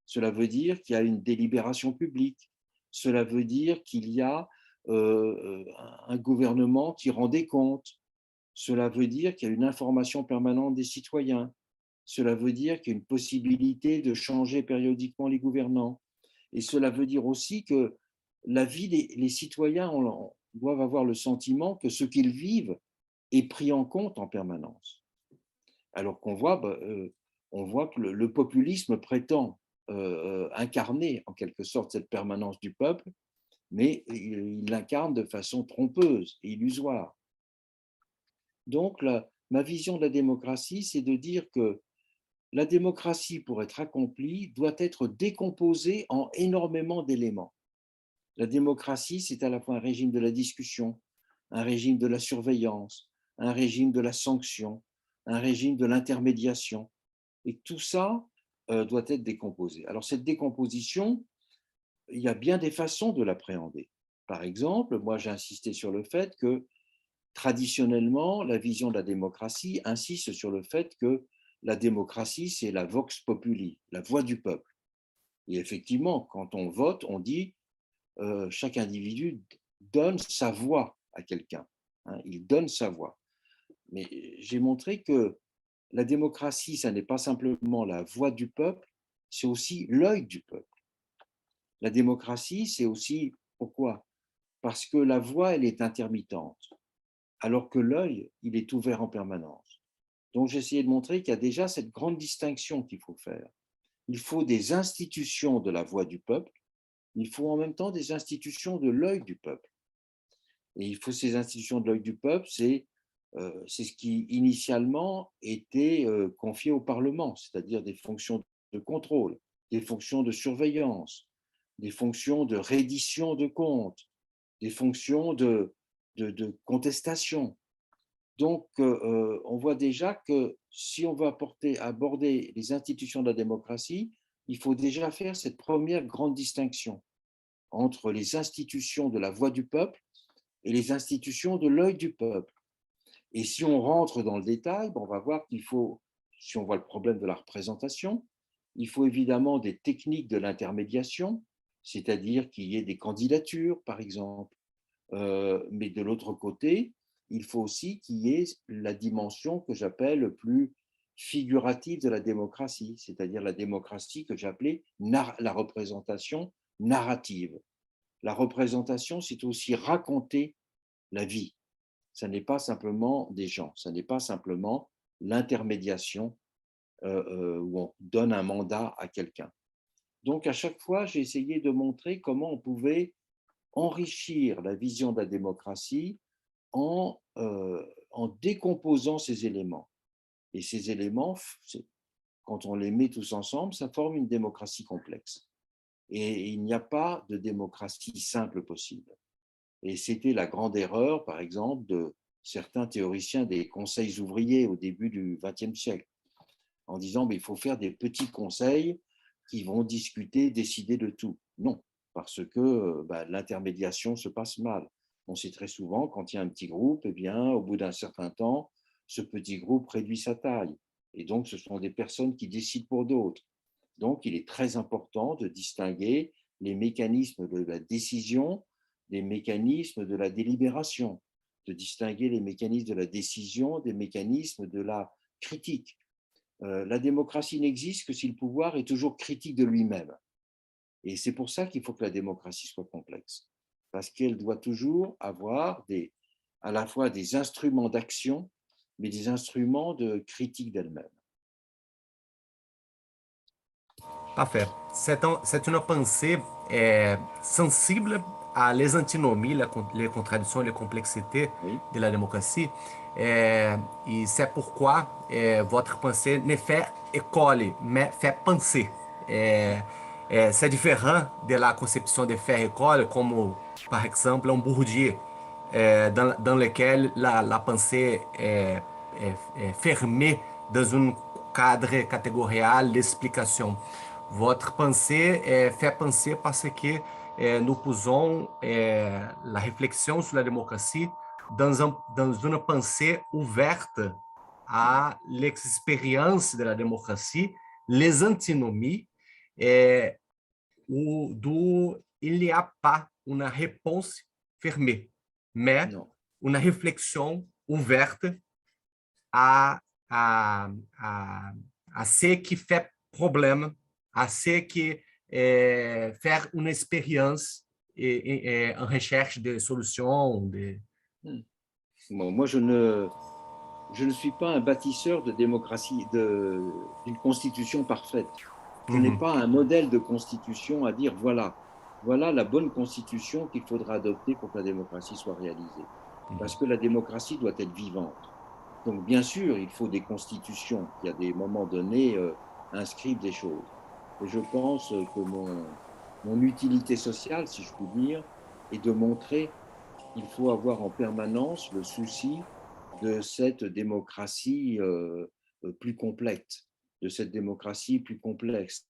Cela veut dire qu'il y a une délibération publique, cela veut dire qu'il y a un gouvernement qui rend des comptes, cela veut dire qu'il y a une information permanente des citoyens, cela veut dire qu'il y a une possibilité de changer périodiquement les gouvernants, et cela veut dire aussi que la vie les citoyens doivent avoir le sentiment que ce qu'ils vivent est pris en compte en permanence. Alors qu'on voit, on voit que le populisme prétend incarner en quelque sorte cette permanence du peuple, mais il l'incarne de façon trompeuse et illusoire. Donc, ma vision de la démocratie, c'est de dire que la démocratie, pour être accomplie, doit être décomposée en énormément d'éléments. La démocratie, c'est à la fois un régime de la discussion, un régime de la surveillance, un régime de la sanction, un régime de l'intermédiation. Et tout ça, doit être décomposée. Alors cette décomposition, il y a bien des façons de l'appréhender. Par exemple, moi j'ai insisté sur le fait que traditionnellement, la vision de la démocratie insiste sur le fait que la démocratie, c'est la vox populi, la voix du peuple. Et effectivement, quand on vote, on dit chaque individu donne sa voix à quelqu'un. Hein, il donne sa voix. Mais j'ai montré que la démocratie, ça n'est pas simplement la voix du peuple, c'est aussi l'œil du peuple. La démocratie, c'est aussi pourquoi? Parce que la voix, elle est intermittente, alors que l'œil, il est ouvert en permanence. Donc, j'ai essayé de montrer qu'il y a déjà cette grande distinction qu'il faut faire. Il faut des institutions de la voix du peuple, il faut en même temps des institutions de l'œil du peuple. Et il faut ces institutions de l'œil du peuple, c'est ce qui initialement était confié au Parlement, c'est-à-dire des fonctions de contrôle, des fonctions de surveillance, des fonctions de reddition de comptes, des fonctions de contestation. Donc, on voit déjà que si on veut aborder les institutions de la démocratie, il faut déjà faire cette première grande distinction entre les institutions de la voix du peuple et les institutions de l'œil du peuple. Et si on rentre dans le détail, on va voir qu'il faut, si on voit le problème de la représentation, il faut évidemment des techniques de l'intermédiation, c'est-à-dire qu'il y ait des candidatures, par exemple. Mais de l'autre côté, il faut aussi qu'il y ait la dimension que j'appelle plus figurative de la démocratie, c'est-à-dire la démocratie que j'appelais la représentation narrative. La représentation, c'est aussi raconter la vie. Ça n'est pas simplement des gens, ça n'est pas simplement l'intermédiation où on donne un mandat à quelqu'un. Donc, à chaque fois, j'ai essayé de montrer comment on pouvait enrichir la vision de la démocratie en décomposant ces éléments. Et ces éléments, quand on les met tous ensemble, ça forme une démocratie complexe. Et il n'y a pas de démocratie simple possible. Et c'était la grande erreur, par exemple, de certains théoriciens des conseils ouvriers au début du XXe siècle, en disant il faut faire des petits conseils qui vont discuter, décider de tout. Non, parce que l'intermédiation se passe mal. On sait très souvent, quand il y a un petit groupe, eh bien, au bout d'un certain temps, ce petit groupe réduit sa taille. Et donc, ce sont des personnes qui décident pour d'autres. Donc, il est très important de distinguer les mécanismes de la décision des mécanismes de la délibération, de distinguer les mécanismes de la décision des mécanismes de la critique. La démocratie n'existe que si le pouvoir est toujours critique de lui-même. Et c'est pour ça qu'il faut que la démocratie soit complexe, parce qu'elle doit toujours avoir à la fois des instruments d'action, mais des instruments de critique d'elle-même. Parfait. C'est une pensée sensible les antinomies, les contradictions, les complexités Oui, de la démocratie. Et c'est pourquoi votre pensée ne fait école, mais fait penser. C'est différent de la conception de faire école, comme par exemple un Bourdieu, dans lequel la pensée est fermée dans un cadre catégorial d'explication. Votre pensée fait penser parce que nous posons la réflexion sur la démocratie dans une pensée ouverte à l'expérience de la démocratie, les antinomies, d'où il n'y a pas une réponse fermée, mais non. une réflexion ouverte à, à, à, à ce qui fait problème, à ce qui faire une expérience en recherche de solutions. Bon, moi, je ne suis pas un bâtisseur de démocratie, d'une constitution parfaite. Je n'ai pas un modèle de constitution à dire voilà la bonne constitution qu'il faudra adopter pour que la démocratie soit réalisée. Parce que la démocratie doit être vivante. Donc, bien sûr, il faut des constitutions qui, à des moments donnés, inscrivent des choses. Et je pense que mon utilité sociale, si je puis dire, est de montrer qu'il faut avoir en permanence le souci de cette démocratie plus complète. de cette démocratie plus complexe,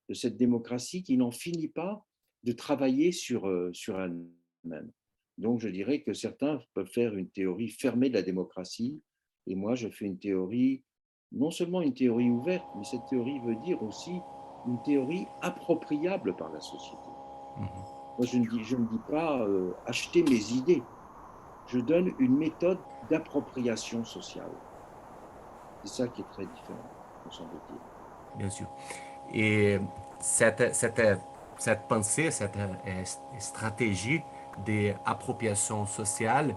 de cette démocratie qui n'en finit pas de travailler sur elle-même. Donc, je dirais que certains peuvent faire une théorie fermée de la démocratie, et moi, je fais une théorie, non seulement une théorie ouverte, mais cette théorie veut dire aussi une théorie appropriable par la société. Mhm. Moi, je ne dis pas acheter mes idées, je donne une méthode d'appropriation sociale. C'est ça qui est très différent, me semble-t-il. Bien sûr. Et cette pensée, cette stratégie d'appropriation sociale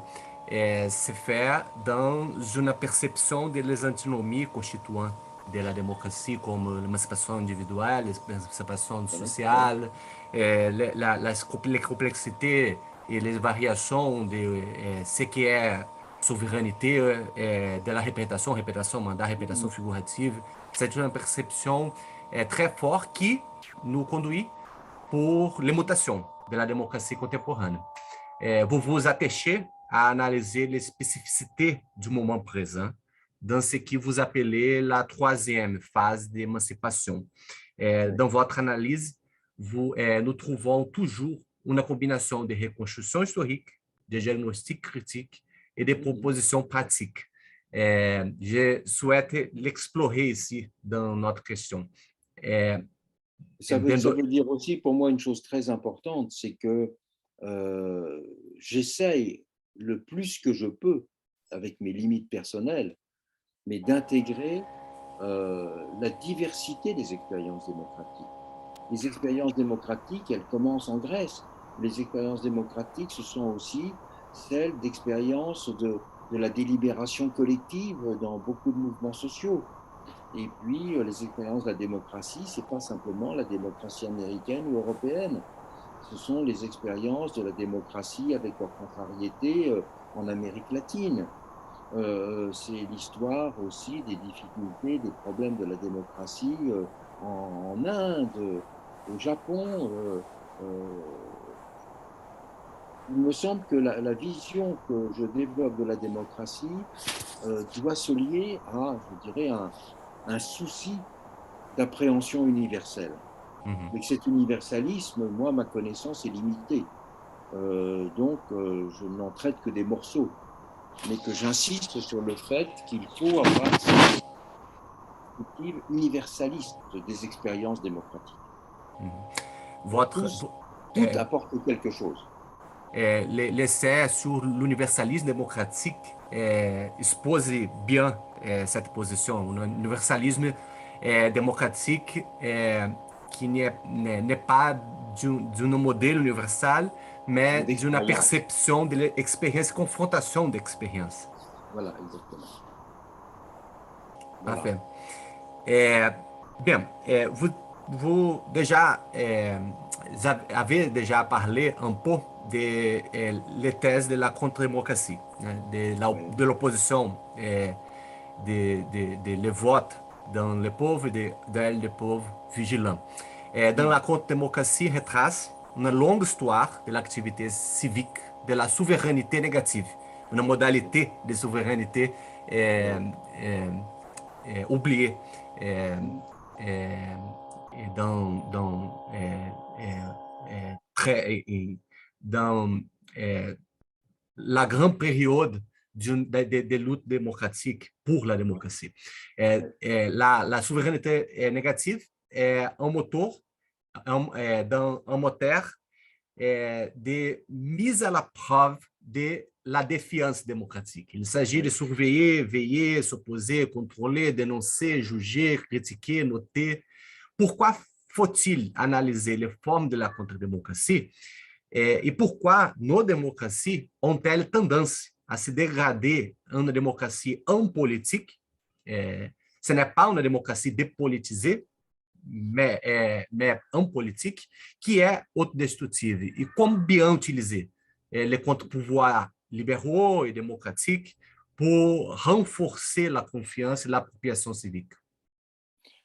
se fait dans une perception des antinomies constituantes de la démocratie, comme l'émancipation individuelle, l'émancipation Voilà, ouais. sociale, les complexités et les variations de ce qui est souveraineté de la répétition, mandat, répétition figurative. C'est une perception très forte qui nous conduit pour les mutations de la démocratie contemporaine. Vous vous attachez à analyser les spécificités du moment présent dans ce que vous appelez la troisième phase d'émancipation. Ouais. Dans votre analyse, nous trouvons toujours une combinaison de reconstruction historique, de diagnostic critique et de propositions pratiques. Je souhaite l'explorer ici dans notre question. Ça Entendendo... veut dire aussi pour moi une chose très importante, c'est que j'essaye le plus que je peux, avec mes limites personnelles, mais d'intégrer la diversité des expériences démocratiques. Les expériences démocratiques, elles commencent en Grèce. Les expériences démocratiques, ce sont aussi celles d'expériences de la délibération collective dans beaucoup de mouvements sociaux. Et puis, les expériences de la démocratie, ce n'est pas simplement la démocratie américaine ou européenne. Ce sont les expériences de la démocratie avec leurs contrariétés en Amérique latine. C'est l'histoire aussi des difficultés, des problèmes de la démocratie en Inde, au Japon. Il me semble que la vision que je développe de la démocratie doit se lier à, je dirais, un souci d'appréhension universelle. Mais que cet universalisme, moi, ma connaissance est limitée. Donc, je n'en traite que des morceaux, mais que j'insiste sur le fait qu'il faut avoir cette perspective universaliste des expériences démocratiques. Votre, Tous, toutes apportent quelque chose. l'essai sur l'universalisme démocratique expose bien cette position, un universalisme démocratique qui n'est pas d'un modèle universal, Mais mais d'une d'expérience. perception de l'expérience, confrontation d'expérience. Voilà, exactement. Voilà. Parfait. É, bem, déjà, avez déjà parlé un peu les thèses de la contre-démocratie, hein, Ouais. de l'opposition, le vote dans le pauvre et le pauvre vigilant. Dans la contre-démocratie retrace une longue histoire de l'activité civique, de la souveraineté négative, une modalité de souveraineté euh, Ouais. euh, oubliée euh, euh, très, dans la grande période de lutte démocratique pour la démocratie. Ouais. La souveraineté négative est un moteur, un moteur de mise à la preuve de la défiance démocratique. Il s'agit de Ouais. surveiller, veiller, s'opposer, contrôler, dénoncer, juger, critiquer, noter. Pourquoi faut-il analyser les formes de la contre-démocratie et pourquoi nos démocraties ont-elles tendance à se dégrader en une démocratie impolitique? Ce n'est pas une démocratie dépolitisée, mais en politique, qui est autodestructive. Et comme bien utiliser les contre-pouvoirs libéraux et démocratiques pour renforcer la confiance et l'appropriation civique?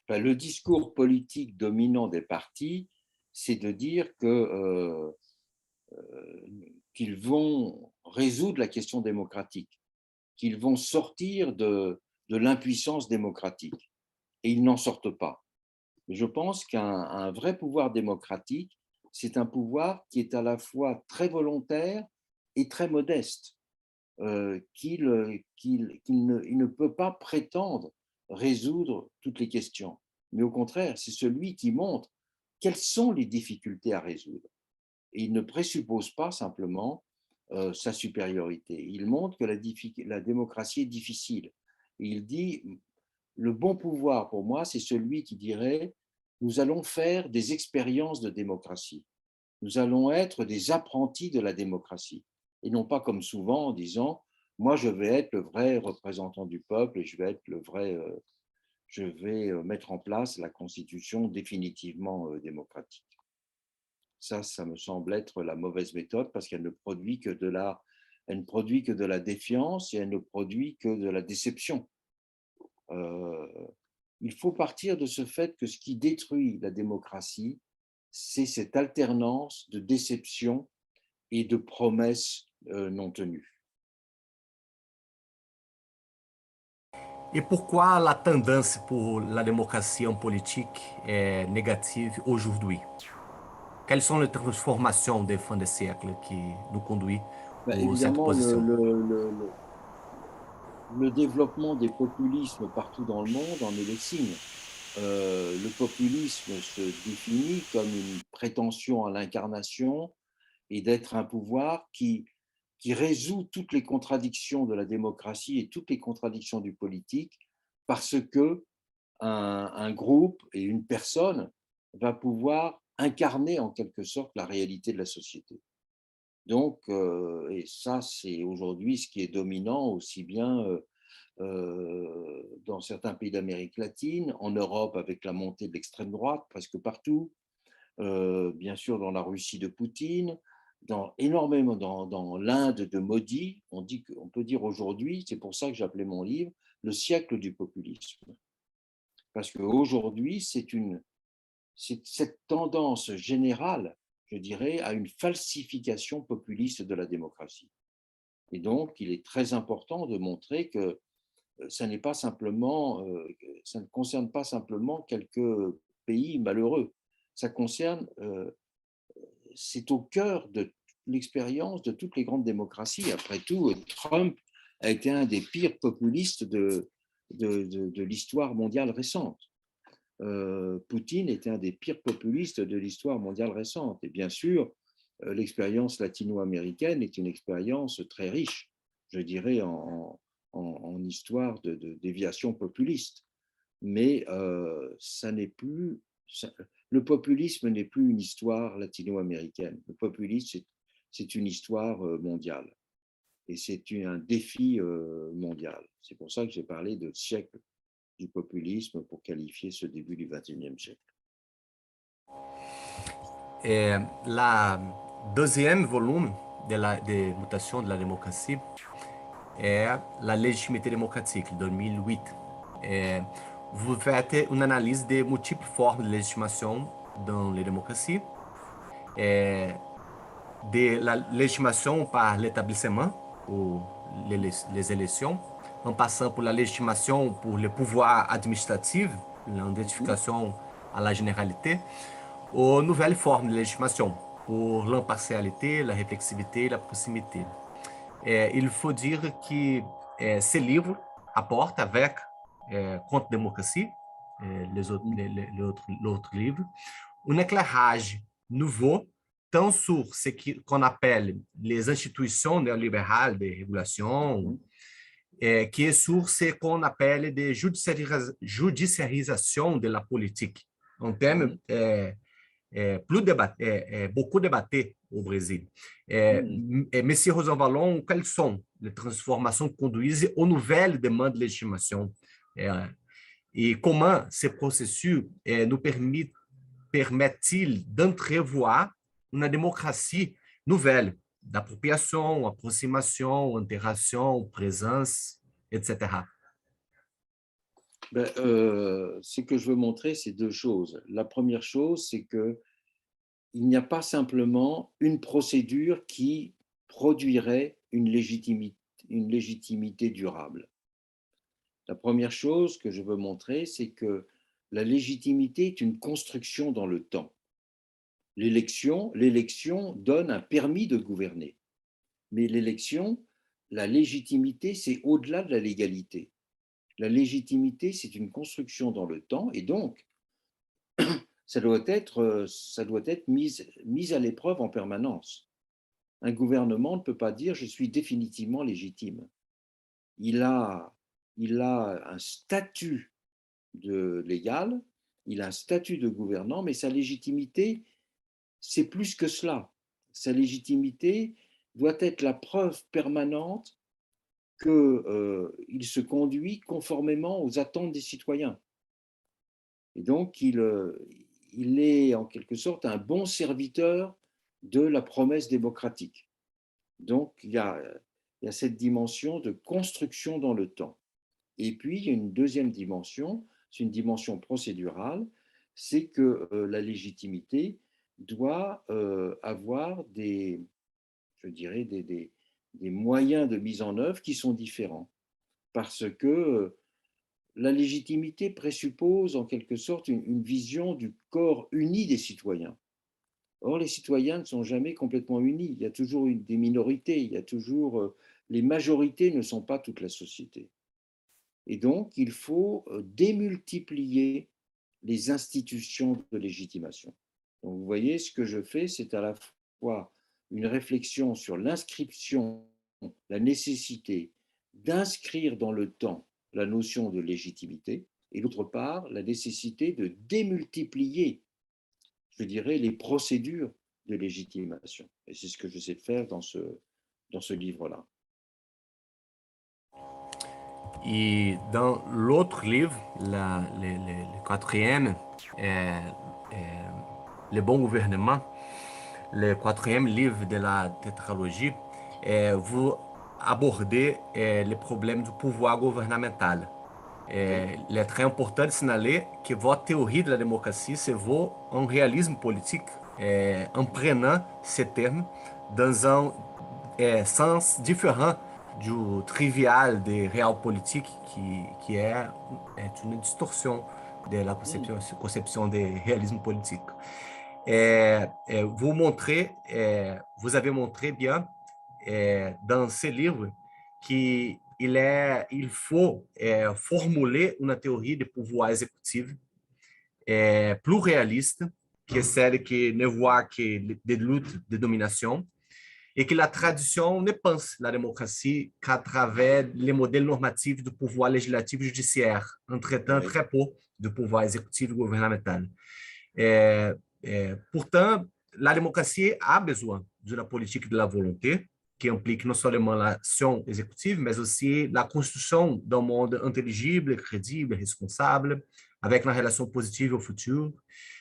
Enfin, le discours politique dominant des partis, c'est de dire que qu'ils vont résoudre la question démocratique, qu'ils vont sortir de l'impuissance démocratique. et ils n'en sortent pas. Je pense qu'un vrai pouvoir démocratique, c'est un pouvoir qui est à la fois très volontaire et très modeste, il ne peut pas prétendre résoudre toutes les questions, mais au contraire, c'est celui qui montre quelles sont les difficultés à résoudre. Et il ne présuppose pas simplement sa supériorité. Il montre que la démocratie est difficile. Et il dit, le bon pouvoir pour moi, c'est celui qui dirait, nous allons faire des expériences de démocratie. Nous allons être des apprentis de la démocratie. Et non pas comme souvent en disant, moi je vais être le vrai représentant du peuple et je vais être le vrai, je vais mettre en place la constitution définitivement démocratique. Ça me semble être la mauvaise méthode parce qu'elle ne produit que de la défiance et elle ne produit que de la déception. Il faut partir de ce fait que ce qui détruit la démocratie, c'est cette alternance de déception et de promesses non tenues. Et pourquoi la tendance pour la démocratie en politique est négative aujourd'hui? Quelles sont les transformations des fins de siècle qui nous conduisent à cette Évidemment, position? le développement des populismes partout dans le monde en est le signe. Le populisme se définit comme une prétention à l'incarnation et d'être un pouvoir qui résout toutes les contradictions de la démocratie et toutes les contradictions du politique parce que un groupe et une personne va pouvoir incarner en quelque sorte la réalité de la société. Donc, et ça, c'est aujourd'hui ce qui est dominant aussi bien dans certains pays d'Amérique latine, en Europe avec la montée de l'extrême droite presque partout, bien sûr dans la Russie de Poutine, énormément dans l'Inde de Modi. On peut dire aujourd'hui, c'est pour ça que j'appelais mon livre, le siècle du populisme. Parce qu'aujourd'hui, c'est cette tendance générale, je dirais, à une falsification populiste de la démocratie. Et donc, il est très important de montrer que ça n'est pas simplement, ça ne concerne pas simplement quelques pays malheureux. Ça concerne, c'est au cœur de l'expérience de toutes les grandes démocraties. Après tout, Trump a été un des pires populistes de l'histoire mondiale récente. Poutine était un des pires populistes de l'histoire mondiale récente. Et bien sûr, l'expérience latino-américaine est une expérience très riche, je dirais, en histoire de déviation populiste. Mais ça n'est plus, le populisme n'est plus une histoire latino-américaine. Le populisme, c'est une histoire mondiale. Et c'est un défi mondial. C'est pour ça que j'ai parlé de siècle du populisme pour qualifier ce début du XXIe siècle. La deuxième volume de Mutation de la démocratie est la légitimité démocratique, 2008. Vous faites une analyse des multiples formes de légitimation dans les démocraties, de la légitimation par l'établissement ou les élections, en passant por la légitimation pour le pouvoir administratif, l'identification à la généralité, aux nouvelles formes de légitimation, pour l'impartialité, la réflexivité, la proximité. Il faut dire que ce livre apporte avec Contre Démocratie, l'autre livre, un éclairage nouveau tant sur ce qu'on appelle les institutions néolibérales de régulation, que sur ce qu'on appelle de judiciarisation de la politique. Un thème beaucoup débatté au Brésil. Monsieur Rosanvallon, quelles sont les transformations qui conduisent aux nouvelles demandes de légitimation et comment ces processus nous permettent-ils d'entrevoir une démocratie nouvelle, d'appropriation, approximation, interaction, présence, etc. Ce que je veux montrer, c'est deux choses. La première chose, c'est qu'il n'y a pas simplement une procédure qui produirait une légitimité durable. La première chose que je veux montrer, c'est que la légitimité est une construction dans le temps. L'élection donne un permis de gouverner, mais la légitimité, c'est au-delà de la légalité. La légitimité, c'est une construction dans le temps, et donc, ça doit être mis à l'épreuve en permanence. Un gouvernement ne peut pas dire je suis définitivement légitime. Il a, il a un statut légal, il a un statut de gouvernant, mais sa légitimité, c'est plus que cela. Sa légitimité doit être la preuve permanente qu'il se conduit conformément aux attentes des citoyens. Et donc, il est en quelque sorte un bon serviteur de la promesse démocratique. Donc, il y a cette dimension de construction dans le temps. Et puis, il y a une deuxième dimension, c'est une dimension procédurale, c'est que la légitimité doit avoir je dirais, des moyens de mise en œuvre qui sont différents. Parce que la légitimité présuppose en quelque sorte une vision du corps uni des citoyens. Or, les citoyens ne sont jamais complètement unis. Il y a toujours des minorités, il y a toujours, les majorités ne sont pas toute la société. Et donc, il faut démultiplier les institutions de légitimation. Donc, vous voyez, ce que je fais, c'est à la fois une réflexion sur l'inscription, la nécessité d'inscrire dans le temps la notion de légitimité, et d'autre part, la nécessité de démultiplier, je dirais, les procédures de légitimation. Et c'est ce que j'essaie de faire dans ce livre-là. Et dans l'autre livre, le quatrième, est, Le bon gouvernement, le quatrième livre de la tétralogie, vous abordez le problème du pouvoir gouvernemental. Oui, Il est très important de signaler que votre théorie de la démocratie se vaut en réalisme politique, en prenant ces termes dans un sens différent du trivial de realpolitik, qui est une distorsion de la conception de réalisme politique. Vous avez montré bien dans ce livre qu'il faut formuler uma teoria de pouvoir exécutif plus réaliste, que est celle qui ne voit que des luttes de domination, et que la tradition ne pense la démocratie qu'à travers les modèles normatifs du pouvoir législatif et judiciaire, en traitant oui, très peu du pouvoir exécutif et gouvernemental. Pourtant, la démocratie a besoin d'une politique de la volonté, qui implique non seulement l'action exécutive, mais aussi la construction d'un monde intelligible, crédible, responsable, avec une relation positive au futur.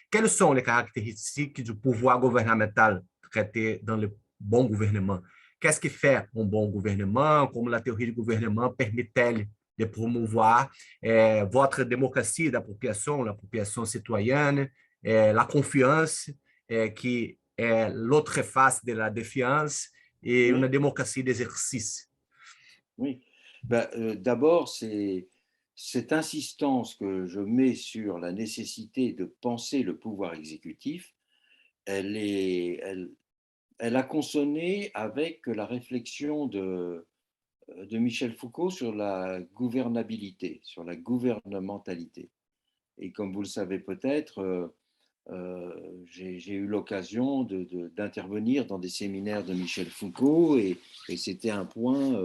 Quelles sont les caractéristiques du pouvoir gouvernemental traité dans le bon gouvernement? Qu'est-ce qui fait un bon gouvernement? Como la théorie du gouvernement permet-elle de promouvoir votre démocratie l'appropriation citoyenne, la confiance, qui est l'autre face de la défiance, et une oui, démocratie d'exercice. oui. Ben, d'abord, c'est cette insistance que je mets sur la nécessité de penser le pouvoir exécutif, elle a consonné avec la réflexion de Michel Foucault sur la gouvernabilité, sur la gouvernementalité. Et comme vous le savez peut-être, j'ai eu l'occasion d'intervenir dans des séminaires de Michel Foucault, et c'était un point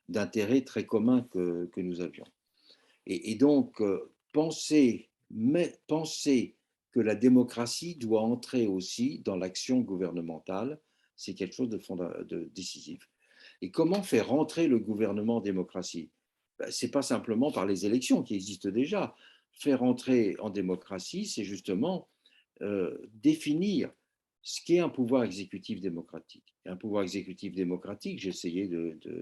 d'intérêt très commun que nous avions. Et donc, penser que la démocratie doit entrer aussi dans l'action gouvernementale, c'est quelque chose de décisif. Et comment faire rentrer le gouvernement en démocratie? Ben, ce n'est pas simplement par les élections qui existent déjà. Faire entrer en démocratie, c'est justement définir ce qu'est un pouvoir exécutif démocratique. Un pouvoir exécutif démocratique, j'essayais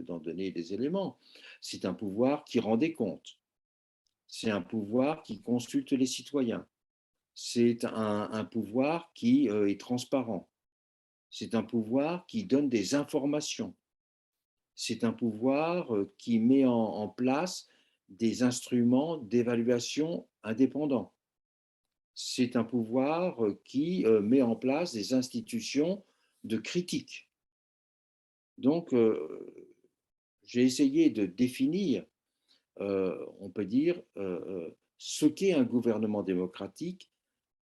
d'en donner des éléments, c'est un pouvoir qui rend des comptes, c'est un pouvoir qui consulte les citoyens, c'est un pouvoir qui est transparent, c'est un pouvoir qui donne des informations, c'est un pouvoir qui met en place des instruments d'évaluation indépendants. C'est un pouvoir qui met en place des institutions de critique. Donc, j'ai essayé de définir, on peut dire, ce qu'est un gouvernement démocratique,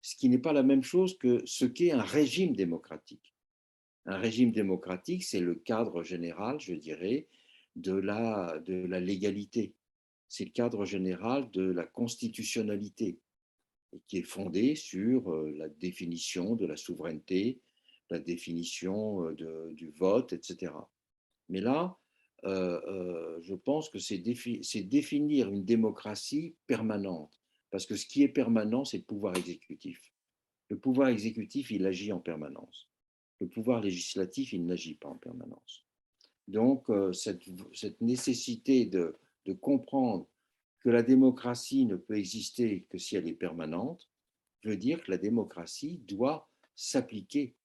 ce qui n'est pas la même chose que ce qu'est un régime démocratique. Un régime démocratique, c'est le cadre général, je dirais, de la légalité. C'est le cadre général de la constitutionnalité, qui est fondé sur la définition de la souveraineté, la définition du vote, etc. Mais là, je pense que c'est définir une démocratie permanente, parce que ce qui est permanent, c'est le pouvoir exécutif. Le pouvoir exécutif, il agit en permanence. Le pouvoir législatif, il n'agit pas en permanence. Donc, cette nécessité de comprendre que la démocratie ne peut exister que si elle est permanente veut dire que la démocratie doit s'appliquer,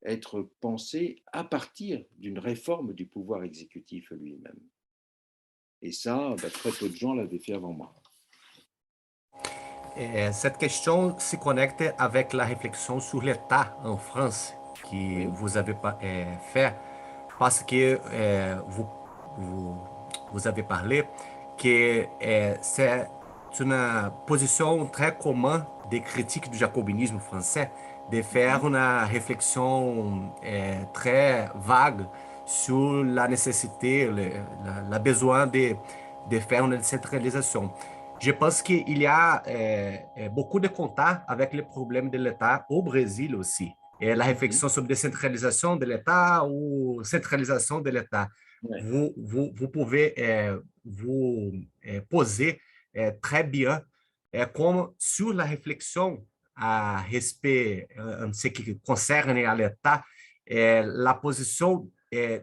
être pensée à partir d'une réforme du pouvoir exécutif lui-même. Et ça, très peu de gens l'avaient fait avant moi. Cette question se connecte avec la réflexion sur l'État en France que Oui. vous avez fait, parce que vous avez parlé que c'est une position très commune des critiques du jacobinisme français de faire une réflexion très vague sur la nécessité, la besoin de faire une décentralisation. Je pense qu'il y a beaucoup de contacts avec les problèmes de l'État au Brésil aussi. Et la réflexion sobre décentralisation de l'État ou centralisation de l'État. Ouais. Vous pouvez vous poser très bien comme sur la réflexion à respect en ce qui concerne à l'État, la position de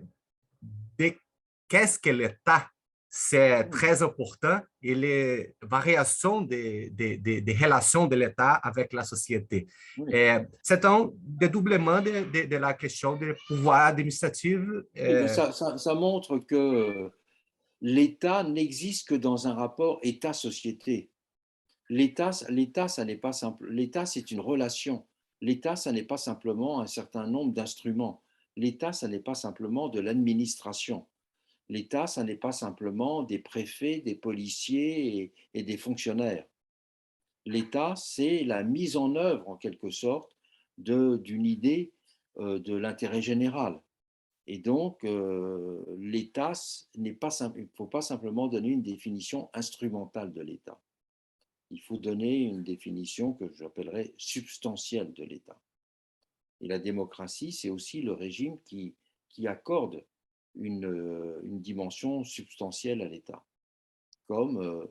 qu'est-ce que l'État, c'est très important, et les variations des relations de l'État avec la société. Oui. C'est un dédoublement de la question du pouvoir administratif. Oui, mais ça montre que l'État n'existe que dans un rapport État-société. L'État, ça n'est pas simple. L'État, c'est une relation. L'État, ça n'est pas simplement un certain nombre d'instruments. L'État, ça n'est pas simplement de l'administration. L'État, ça n'est pas simplement des préfets, des policiers et des fonctionnaires. L'État, c'est la mise en œuvre, en quelque sorte, d'une idée de l'intérêt général. Et donc, l'État n'est pas simple. Il ne faut pas simplement donner une définition instrumentale de l'État. Il faut donner une définition que j'appellerais substantielle de l'État. Et la démocratie, c'est aussi le régime qui accorde une dimension substantielle à l'État, comme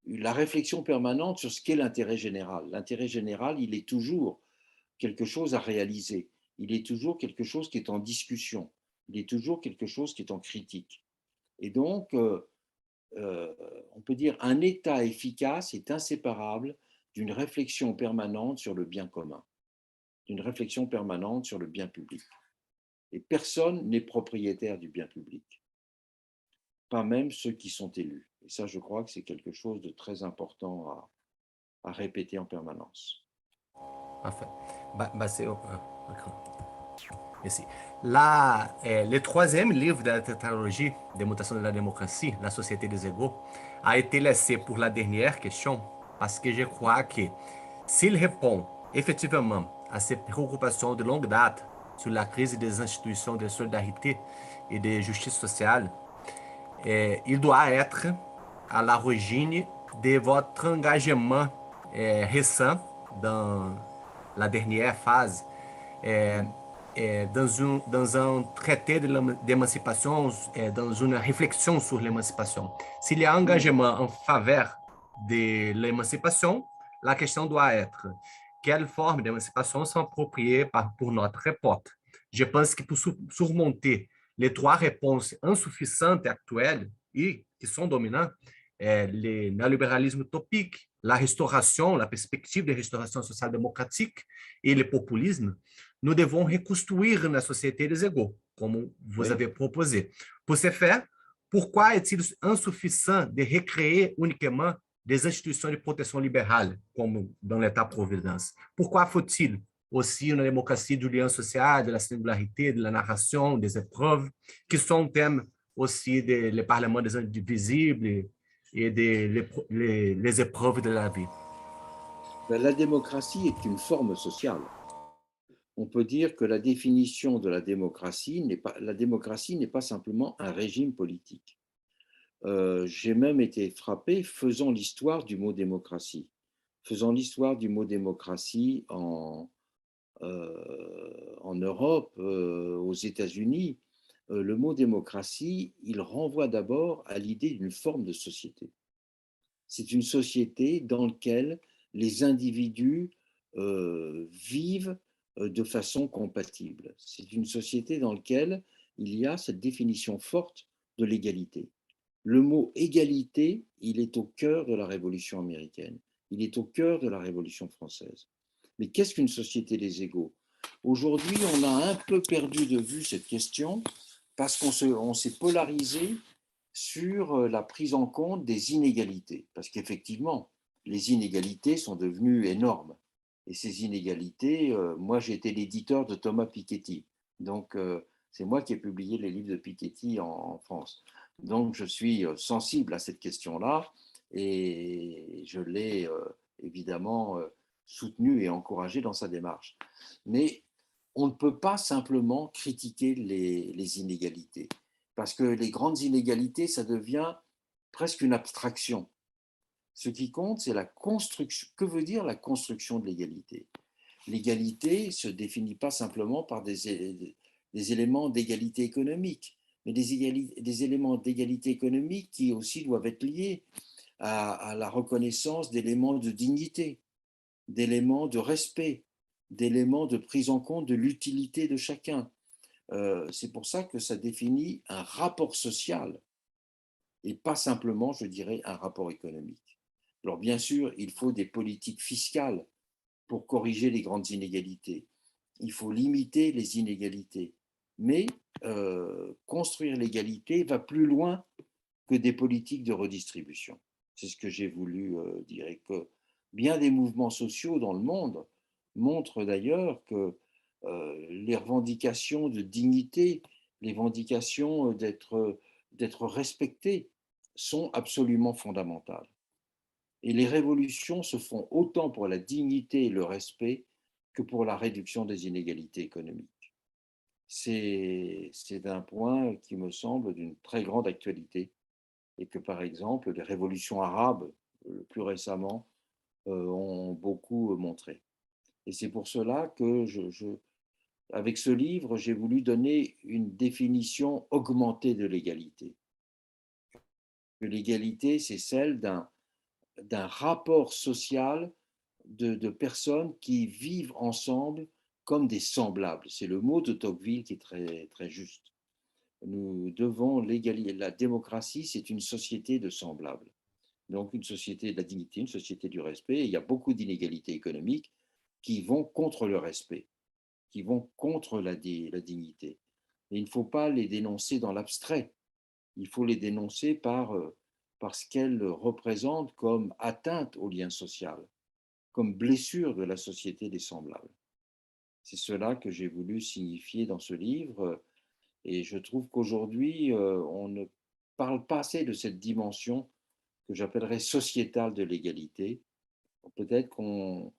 la réflexion permanente sur ce qu'est l'intérêt général. L'intérêt général, il est toujours quelque chose à réaliser, il est toujours quelque chose qui est en discussion, il est toujours quelque chose qui est en critique. Et donc, on peut dire un État efficace est inséparable d'une réflexion permanente sur le bien commun, d'une réflexion permanente sur le bien public. Et personne n'est propriétaire du bien public, pas même ceux qui sont élus. Et ça, je crois que c'est quelque chose de très important à répéter en permanence. Parfait. Ici. Là, le troisième livre de la tétralogie des mutations de la démocratie, La Société des égaux, a été laissé pour la dernière question, parce que je crois que s'il répond effectivement à ces préoccupations de longue date sur la crise des institutions de solidarité et de justice sociale, il doit être à l'origine de votre engagement récent dans la dernière phase, dans un traité d'émancipation, dans une réflexion sur l'émancipation. S'il y a engagement en faveur de l'émancipation, la question doit être quelles formes d'émancipation sont appropriées pour notre époque. Je pense que pour surmonter les trois réponses insuffisantes actuelles et qui sont dominantes, le néolibéralisme utopique, la restauration, la perspective de restauration social-démocratique et le populisme, nous devons reconstruire la société des égaux, comme vous avez proposé. Pour ce faire, Pourquoi est-il insuffisant de recréer uniquement des institutions de protection libérale, comme dans l'État-providence? Pourquoi faut-il aussi une démocratie du lien social, de la singularité, de la narration, des épreuves, qui sont thèmes aussi des parlements des indivisibles et les épreuves de la vie? Ben, la démocratie est une forme sociale. On peut dire que la définition de la démocratie n'est pas simplement un régime politique. J'ai même été frappé faisant l'histoire du mot démocratie. Faisant l'histoire du mot démocratie en Europe, aux États-Unis, le mot démocratie, il renvoie d'abord à l'idée d'une forme de société. C'est une société dans laquelle les individus vivent de façon compatible. C'est une société dans laquelle il y a cette définition forte de l'égalité. Le mot égalité, il est au cœur de la Révolution américaine, il est au cœur de la Révolution française. Mais qu'est-ce qu'une société des égaux? Aujourd'hui, on a un peu perdu de vue cette question parce qu'on s'est polarisé sur la prise en compte des inégalités. Parce qu'effectivement, les inégalités sont devenues énormes. Et ces inégalités, moi j'ai été l'éditeur de Thomas Piketty. Donc c'est moi qui ai publié les livres de Piketty en France. Donc je suis sensible à cette question-là et je l'ai évidemment soutenu et encouragé dans sa démarche. Mais on ne peut pas simplement critiquer les inégalités, parce que les grandes inégalités, ça devient presque une abstraction. Ce qui compte, c'est la construction. Que veut dire la construction de l'égalité? L'égalité ne se définit pas simplement par des éléments d'égalité économique, mais des éléments d'égalité économique qui aussi doivent être liés à la reconnaissance d'éléments de dignité, d'éléments de respect, d'éléments de prise en compte de l'utilité de chacun. C'est pour ça que ça définit un rapport social et pas simplement, je dirais, un rapport économique. Alors bien sûr, il faut des politiques fiscales pour corriger les grandes inégalités. Il faut limiter les inégalités. Mais construire l'égalité va plus loin que des politiques de redistribution. C'est ce que j'ai voulu dire. Et que bien des mouvements sociaux dans le monde montrent d'ailleurs que les revendications de dignité, les revendications d'être respecté sont absolument fondamentales. Et les révolutions se font autant pour la dignité et le respect que pour la réduction des inégalités économiques. C'est un point qui me semble d'une très grande actualité et que, par exemple, les révolutions arabes, plus récemment, ont beaucoup montré. Et c'est pour cela que avec ce livre, j'ai voulu donner une définition augmentée de l'égalité. L'égalité, c'est celle d'un rapport social de personnes qui vivent ensemble comme des semblables. C'est le mot de Tocqueville qui est très, très juste. Nous devons la démocratie, c'est une société de semblables. Donc une société de la dignité, une société du respect. Et il y a beaucoup d'inégalités économiques qui vont contre le respect, qui vont contre la dignité. Et il ne faut pas les dénoncer dans l'abstrait. Il faut les dénoncer par ce qu'elles représentent comme atteinte au lien social, comme blessure de la société des semblables. C'est cela que j'ai voulu signifier dans ce livre. Et je trouve qu'aujourd'hui, on ne parle pas assez de cette dimension que j'appellerais sociétale de l'égalité. Peut-être qu'on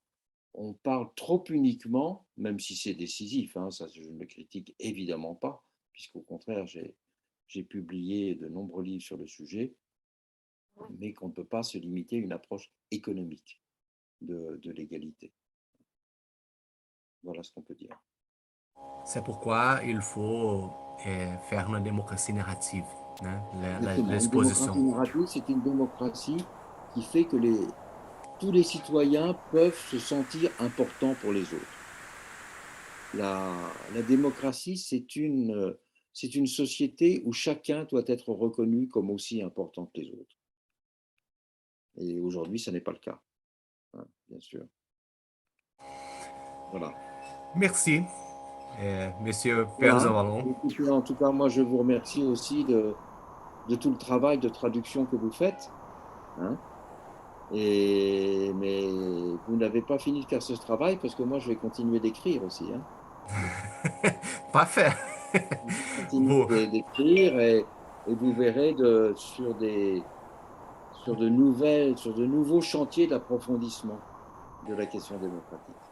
parle trop uniquement, même si c'est décisif, hein, ça je ne le critique évidemment pas, puisqu'au contraire, j'ai publié de nombreux livres sur le sujet, mais qu'on ne peut pas se limiter à une approche économique de l'égalité. Voilà ce qu'on peut dire. C'est pourquoi il faut faire une démocratie narrative, né? Exactement. Une L'exposition. démocratie narrative, c'est une démocratie qui fait que tous les citoyens peuvent se sentir importants pour les autres. La démocratie, c'est une société où chacun doit être reconnu comme aussi important que les autres. Et aujourd'hui, ce n'est pas le cas, hein, bien sûr. Voilà. Merci, Monsieur Voilà. Perzavalon. En tout cas, moi, je vous remercie aussi de tout le travail de traduction que vous faites. Hein. Mais vous n'avez pas fini de faire ce travail parce que moi, je vais continuer d'écrire aussi. Hein. Parfait. Je vais continuer Bon, d'écrire et vous verrez sur sur de nouveaux chantiers d'approfondissement de la question démocratique.